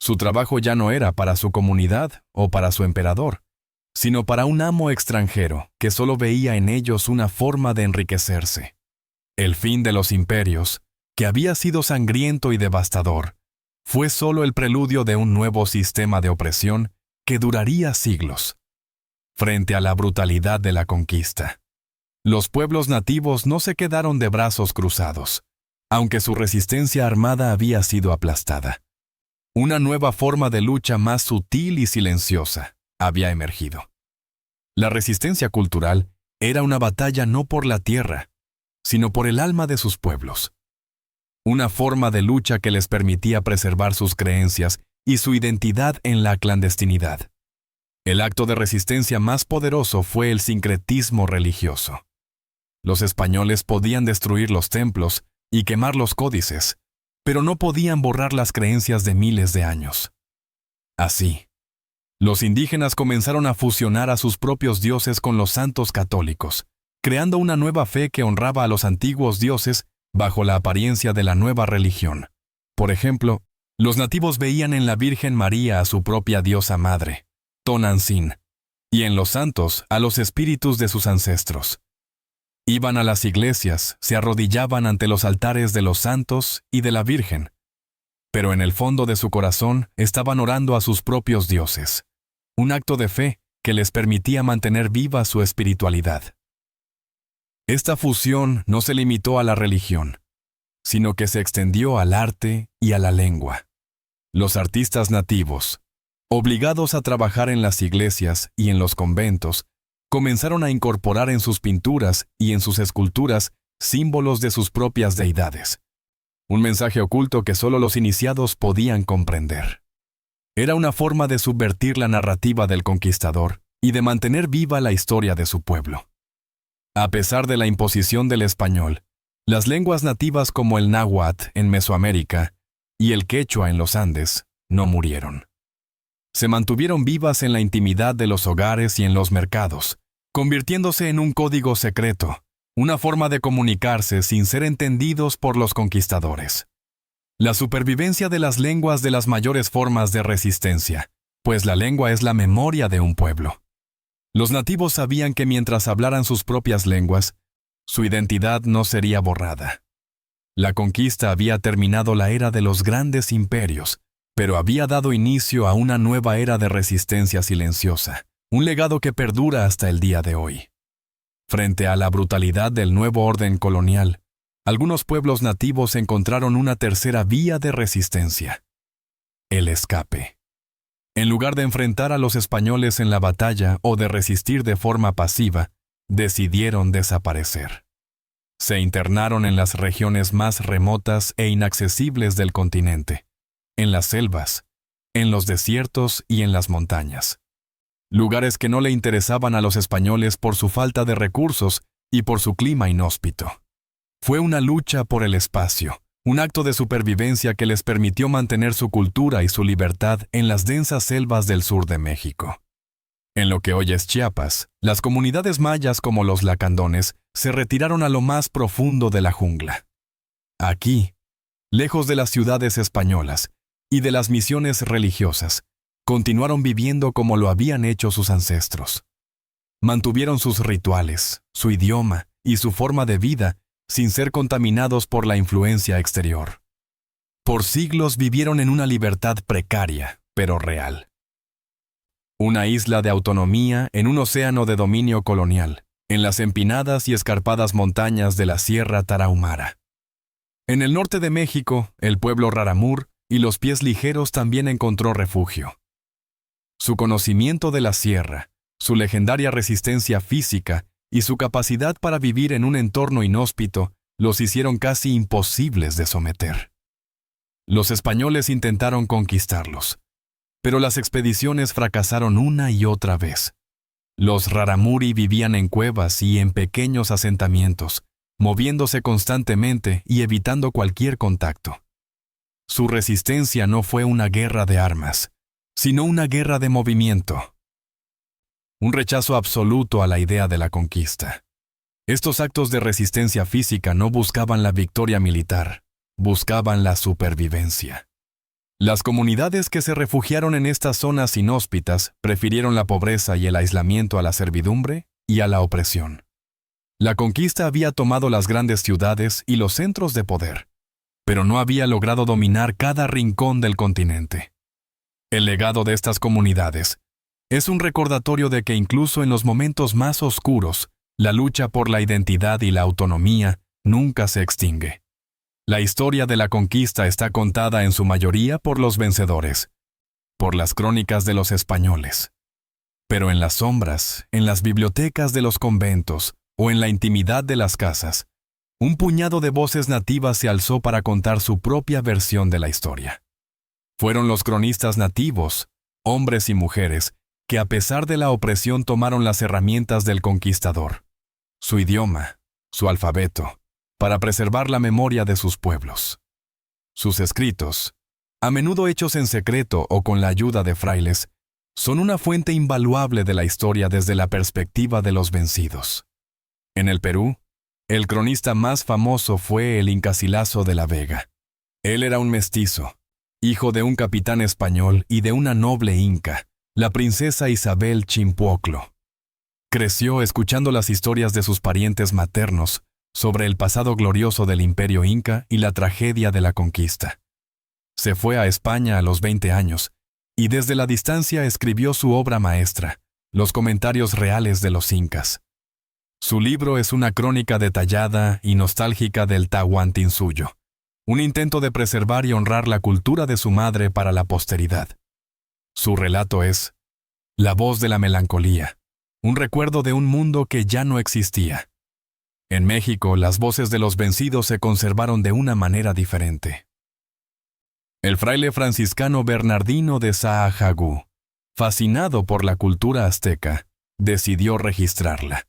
Su trabajo ya no era para su comunidad o para su emperador, sino para un amo extranjero que solo veía en ellos una forma de enriquecerse. El fin de los imperios, que había sido sangriento y devastador, fue solo el preludio de un nuevo sistema de opresión que duraría siglos. frente a la brutalidad de la conquista. Los pueblos nativos no se quedaron de brazos cruzados, aunque su resistencia armada había sido aplastada. Una nueva forma de lucha más sutil y silenciosa había emergido. La resistencia cultural era una batalla no por la tierra, sino por el alma de sus pueblos. Una forma de lucha que les permitía preservar sus creencias y su identidad en la clandestinidad. El acto de resistencia más poderoso fue el sincretismo religioso. Los españoles podían destruir los templos y quemar los códices, pero no podían borrar las creencias de miles de años. Así, los indígenas comenzaron a fusionar a sus propios dioses con los santos católicos, creando una nueva fe que honraba a los antiguos dioses bajo la apariencia de la nueva religión. Por ejemplo, los nativos veían en la Virgen María a su propia diosa madre, Tonantzin, y en los santos a los espíritus de sus ancestros. Iban a las iglesias, se arrodillaban ante los altares de los santos y de la Virgen, pero en el fondo de su corazón estaban orando a sus propios dioses, un acto de fe que les permitía mantener viva su espiritualidad. Esta fusión no se limitó a la religión, sino que se extendió al arte y a la lengua. Los artistas nativos, obligados a trabajar en las iglesias y en los conventos, comenzaron a incorporar en sus pinturas y en sus esculturas símbolos de sus propias deidades. Un mensaje oculto que solo los iniciados podían comprender. Era una forma de subvertir la narrativa del conquistador y de mantener viva la historia de su pueblo. A pesar de la imposición del español, las lenguas nativas como el náhuatl en Mesoamérica y el quechua en los Andes no murieron. Se mantuvieron vivas en la intimidad de los hogares y en los mercados, convirtiéndose en un código secreto, una forma de comunicarse sin ser entendidos por los conquistadores. La supervivencia de las lenguas de las mayores formas de resistencia, pues la lengua es la memoria de un pueblo. Los nativos sabían que mientras hablaran sus propias lenguas, su identidad no sería borrada. La conquista había terminado la era de los grandes imperios, pero había dado inicio a una nueva era de resistencia silenciosa, un legado que perdura hasta el día de hoy. Frente a la brutalidad del nuevo orden colonial, algunos pueblos nativos encontraron una tercera vía de resistencia: el escape. En lugar de enfrentar a los españoles en la batalla o de resistir de forma pasiva, decidieron desaparecer. Se internaron en las regiones más remotas e inaccesibles del continente, en las selvas, en los desiertos y en las montañas. Lugares que no le interesaban a los españoles por su falta de recursos y por su clima inhóspito. Fue una lucha por el espacio, un acto de supervivencia que les permitió mantener su cultura y su libertad en las densas selvas del sur de México. En lo que hoy es Chiapas, las comunidades mayas como los lacandones se retiraron a lo más profundo de la jungla. Aquí, lejos de las ciudades españolas y de las misiones religiosas, continuaron viviendo como lo habían hecho sus ancestros. Mantuvieron sus rituales, su idioma y su forma de vida sin ser contaminados por la influencia exterior. Por siglos vivieron en una libertad precaria, pero real. Una isla de autonomía en un océano de dominio colonial, en las empinadas y escarpadas montañas de la Sierra Tarahumara. En el norte de México, el pueblo rarámur y los pies ligeros también encontró refugio. Su conocimiento de la sierra, su legendaria resistencia física y su capacidad para vivir en un entorno inhóspito los hicieron casi imposibles de someter. Los españoles intentaron conquistarlos, pero las expediciones fracasaron una y otra vez. Los rarámuri vivían en cuevas y en pequeños asentamientos, moviéndose constantemente y evitando cualquier contacto. Su resistencia no fue una guerra de armas, sino una guerra de movimiento. Un rechazo absoluto a la idea de la conquista. Estos actos de resistencia física no buscaban la victoria militar, buscaban la supervivencia. Las comunidades que se refugiaron en estas zonas inhóspitas prefirieron la pobreza y el aislamiento a la servidumbre y a la opresión. La conquista había tomado las grandes ciudades y los centros de poder, pero no había logrado dominar cada rincón del continente. El legado de estas comunidades Es un recordatorio de que incluso en los momentos más oscuros, la lucha por la identidad y la autonomía nunca se extingue. La historia de la conquista está contada en su mayoría por los vencedores, por las crónicas de los españoles. Pero en las sombras, en las bibliotecas de los conventos o en la intimidad de las casas, un puñado de voces nativas se alzó para contar su propia versión de la historia. Fueron los cronistas nativos, hombres y mujeres, que a pesar de la opresión tomaron las herramientas del conquistador, su idioma, su alfabeto, para preservar la memoria de sus pueblos. Sus escritos, a menudo hechos en secreto o con la ayuda de frailes, son una fuente invaluable de la historia desde la perspectiva de los vencidos. En el Perú, el cronista más famoso fue el Inca Silazo de la Vega. Él era un mestizo, hijo de un capitán español y de una noble inca, la princesa Isabel Chimpuoclo. Creció escuchando las historias de sus parientes maternos sobre el pasado glorioso del imperio inca y la tragedia de la conquista. Se fue a España a los 20 años y desde la distancia escribió su obra maestra, Los comentarios reales de los incas. Su libro es una crónica detallada y nostálgica del Tahuantinsuyo, un intento de preservar y honrar la cultura de su madre para la posteridad. Su relato es La voz de la melancolía, un recuerdo de un mundo que ya no existía. En México, las voces de los vencidos se conservaron de una manera diferente. El fraile franciscano Bernardino de Sahagún, fascinado por la cultura azteca, decidió registrarla.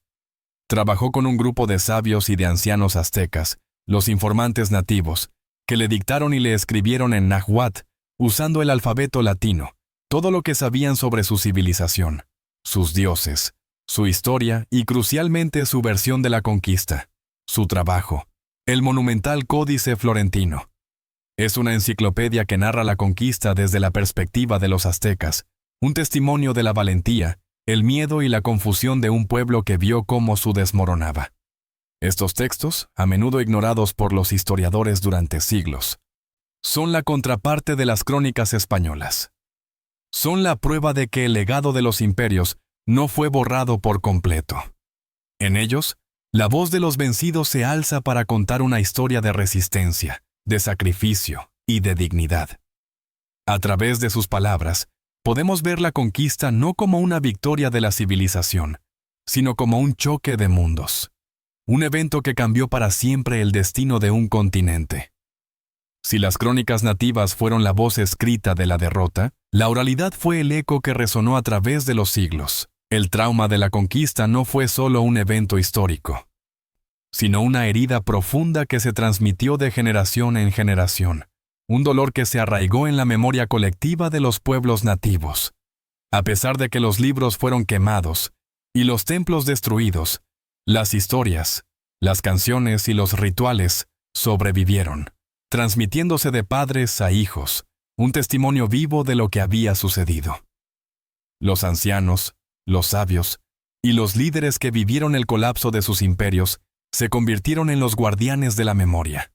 Trabajó con un grupo de sabios y de ancianos aztecas, los informantes nativos, que le dictaron y le escribieron en náhuatl, usando el alfabeto latino, todo lo que sabían sobre su civilización, sus dioses, su historia y crucialmente su versión de la conquista, su trabajo, el monumental Códice Florentino. Es una enciclopedia que narra la conquista desde la perspectiva de los aztecas, un testimonio de la valentía, el miedo y la confusión de un pueblo que vio cómo su desmoronaba. Estos textos, a menudo ignorados por los historiadores durante siglos, son la contraparte de las crónicas españolas. Son la prueba de que el legado de los imperios no fue borrado por completo. En ellos, la voz de los vencidos se alza para contar una historia de resistencia, de sacrificio y de dignidad. A través de sus palabras, podemos ver la conquista no como una victoria de la civilización, sino como un choque de mundos. Un evento que cambió para siempre el destino de un continente. Si las crónicas nativas fueron la voz escrita de la derrota, la oralidad fue el eco que resonó a través de los siglos. El trauma de la conquista no fue solo un evento histórico, sino una herida profunda que se transmitió de generación en generación, un dolor que se arraigó en la memoria colectiva de los pueblos nativos. A pesar de que los libros fueron quemados y los templos destruidos, las historias, las canciones y los rituales sobrevivieron, transmitiéndose de padres a hijos, un testimonio vivo de lo que había sucedido. Los ancianos, los sabios y los líderes que vivieron el colapso de sus imperios se convirtieron en los guardianes de la memoria.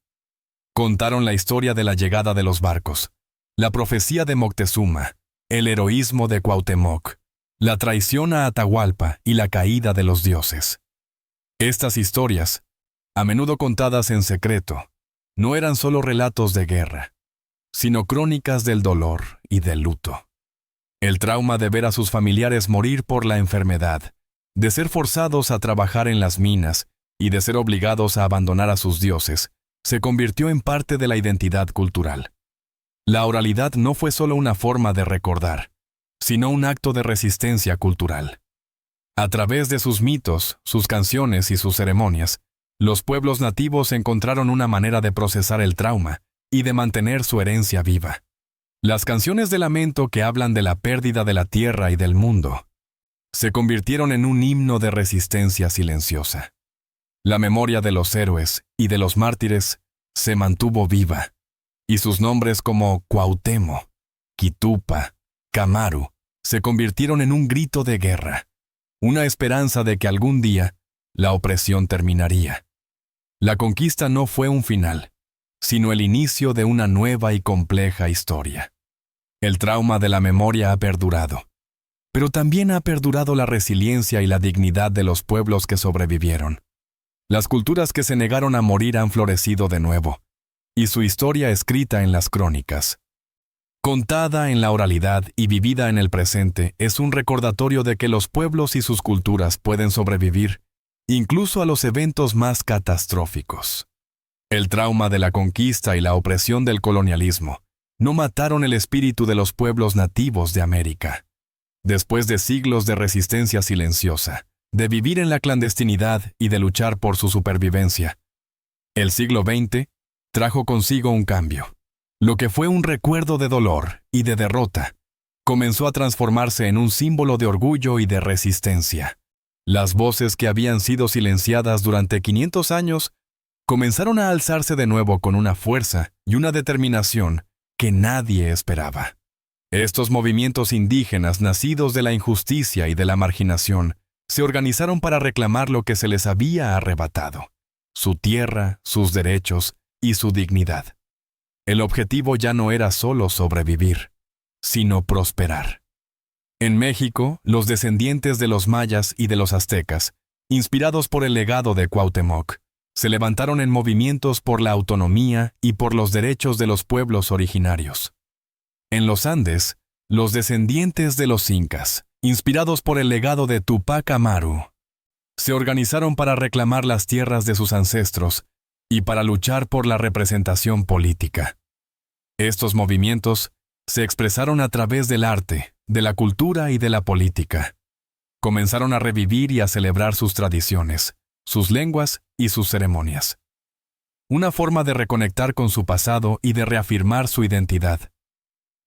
Contaron la historia de la llegada de los barcos, la profecía de Moctezuma, el heroísmo de Cuauhtémoc, la traición a Atahualpa y la caída de los dioses. Estas historias, a menudo contadas en secreto, no eran solo relatos de guerra, sino crónicas del dolor y del luto. El trauma de ver a sus familiares morir por la enfermedad, de ser forzados a trabajar en las minas y de ser obligados a abandonar a sus dioses, se convirtió en parte de la identidad cultural. La oralidad no fue solo una forma de recordar, sino un acto de resistencia cultural. A través de sus mitos, sus canciones y sus ceremonias, los pueblos nativos encontraron una manera de procesar el trauma y de mantener su herencia viva. Las canciones de lamento que hablan de la pérdida de la tierra y del mundo se convirtieron en un himno de resistencia silenciosa. La memoria de los héroes y de los mártires se mantuvo viva, y sus nombres como Cuauhtémoc, Quitupa, Camaru, se convirtieron en un grito de guerra, una esperanza de que algún día la opresión terminaría. La conquista no fue un final, sino el inicio de una nueva y compleja historia. El trauma de la memoria ha perdurado, pero también ha perdurado la resiliencia y la dignidad de los pueblos que sobrevivieron. Las culturas que se negaron a morir han florecido de nuevo, y su historia escrita en las crónicas, contada en la oralidad y vivida en el presente, es un recordatorio de que los pueblos y sus culturas pueden sobrevivir, incluso a los eventos más catastróficos. El trauma de la conquista y la opresión del colonialismo no mataron el espíritu de los pueblos nativos de América. Después de siglos de resistencia silenciosa, de vivir en la clandestinidad y de luchar por su supervivencia, el siglo XX trajo consigo un cambio. Lo que fue un recuerdo de dolor y de derrota, comenzó a transformarse en un símbolo de orgullo y de resistencia. Las voces que habían sido silenciadas durante 500 años comenzaron a alzarse de nuevo con una fuerza y una determinación que nadie esperaba. Estos movimientos indígenas nacidos de la injusticia y de la marginación se organizaron para reclamar lo que se les había arrebatado: su tierra, sus derechos y su dignidad. El objetivo ya no era solo sobrevivir, sino prosperar. En México, los descendientes de los mayas y de los aztecas, inspirados por el legado de Cuauhtémoc, se levantaron en movimientos por la autonomía y por los derechos de los pueblos originarios. En los Andes, los descendientes de los incas, inspirados por el legado de Tupac Amaru, se organizaron para reclamar las tierras de sus ancestros y para luchar por la representación política. Estos movimientos se expresaron a través del arte, de la cultura y de la política. Comenzaron a revivir y a celebrar sus tradiciones, sus lenguas y sus ceremonias. Una forma de reconectar con su pasado y de reafirmar su identidad.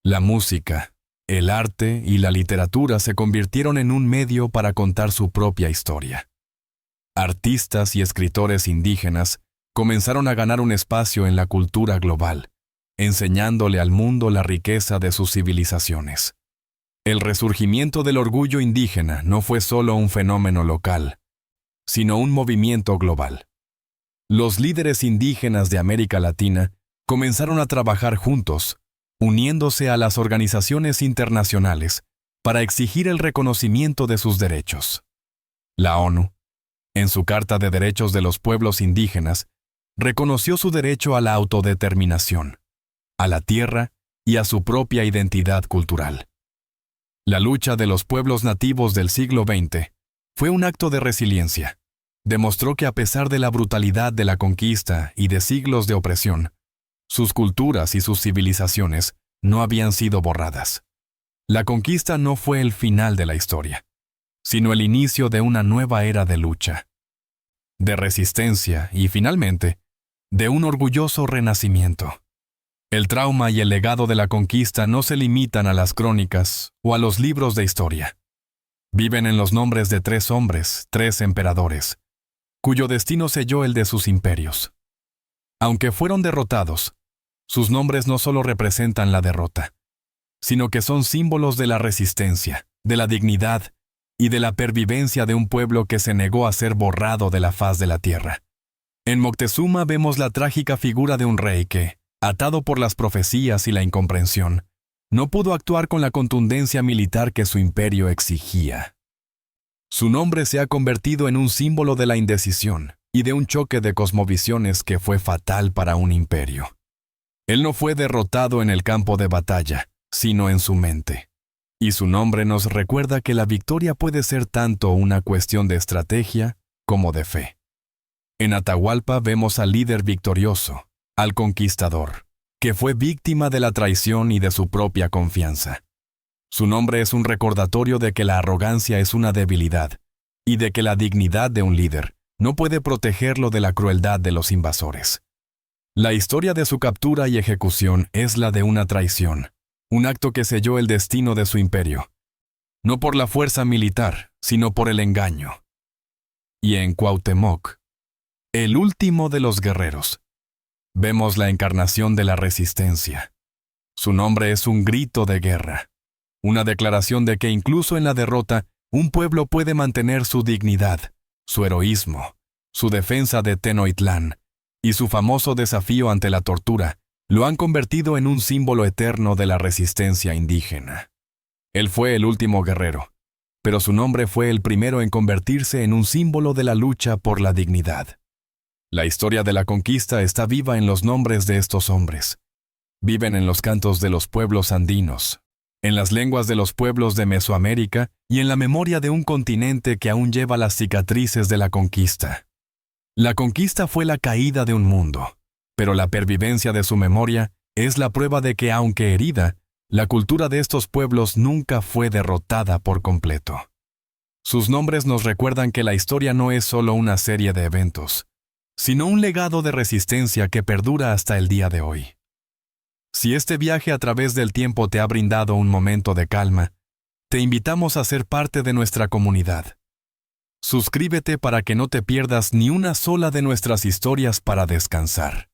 La música, el arte y la literatura se convirtieron en un medio para contar su propia historia. Artistas y escritores indígenas comenzaron a ganar un espacio en la cultura global, enseñándole al mundo la riqueza de sus civilizaciones. El resurgimiento del orgullo indígena no fue solo un fenómeno local, sino un movimiento global. Los líderes indígenas de América Latina comenzaron a trabajar juntos, uniéndose a las organizaciones internacionales para exigir el reconocimiento de sus derechos. La ONU, en su Carta de Derechos de los Pueblos Indígenas, reconoció su derecho a la autodeterminación, a la tierra y a su propia identidad cultural. La lucha de los pueblos nativos del siglo XX fue un acto de resiliencia. Demostró que a pesar de la brutalidad de la conquista y de siglos de opresión, sus culturas y sus civilizaciones no habían sido borradas. La conquista no fue el final de la historia, sino el inicio de una nueva era de lucha, de resistencia y, finalmente, de un orgulloso renacimiento. El trauma y el legado de la conquista no se limitan a las crónicas o a los libros de historia. Viven en los nombres de 3 hombres, 3 emperadores, cuyo destino selló el de sus imperios. Aunque fueron derrotados, sus nombres no solo representan la derrota, sino que son símbolos de la resistencia, de la dignidad y de la pervivencia de un pueblo que se negó a ser borrado de la faz de la tierra. En Moctezuma vemos la trágica figura de un rey que, atado por las profecías y la incomprensión, no pudo actuar con la contundencia militar que su imperio exigía. Su nombre se ha convertido en un símbolo de la indecisión y de un choque de cosmovisiones que fue fatal para un imperio. Él no fue derrotado en el campo de batalla, sino en su mente. Y su nombre nos recuerda que la victoria puede ser tanto una cuestión de estrategia como de fe. En Atahualpa vemos al líder victorioso, al conquistador, que fue víctima de la traición y de su propia confianza. Su nombre es un recordatorio de que la arrogancia es una debilidad y de que la dignidad de un líder no puede protegerlo de la crueldad de los invasores. La historia de su captura y ejecución es la de una traición, un acto que selló el destino de su imperio, no por la fuerza militar, sino por el engaño. Y en Cuauhtémoc, el último de los guerreros, vemos la encarnación de la resistencia. Su nombre es un grito de guerra, una declaración de que incluso en la derrota, un pueblo puede mantener su dignidad, su heroísmo, su defensa de Tenochtitlán y su famoso desafío ante la tortura, lo han convertido en un símbolo eterno de la resistencia indígena. Él fue el último guerrero, pero su nombre fue el primero en convertirse en un símbolo de la lucha por la dignidad. La historia de la conquista está viva en los nombres de estos hombres. Viven en los cantos de los pueblos andinos, en las lenguas de los pueblos de Mesoamérica y en la memoria de un continente que aún lleva las cicatrices de la conquista. La conquista fue la caída de un mundo, pero la pervivencia de su memoria es la prueba de que, aunque herida, la cultura de estos pueblos nunca fue derrotada por completo. Sus nombres nos recuerdan que la historia no es solo una serie de eventos, sino un legado de resistencia que perdura hasta el día de hoy. Si este viaje a través del tiempo te ha brindado un momento de calma, te invitamos a ser parte de nuestra comunidad. Suscríbete para que no te pierdas ni una sola de nuestras historias para descansar.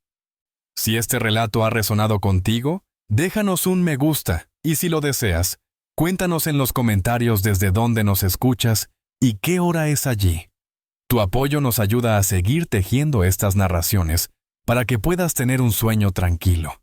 Si este relato ha resonado contigo, déjanos un me gusta y si lo deseas, cuéntanos en los comentarios desde dónde nos escuchas y qué hora es allí. Tu apoyo nos ayuda a seguir tejiendo estas narraciones para que puedas tener un sueño tranquilo.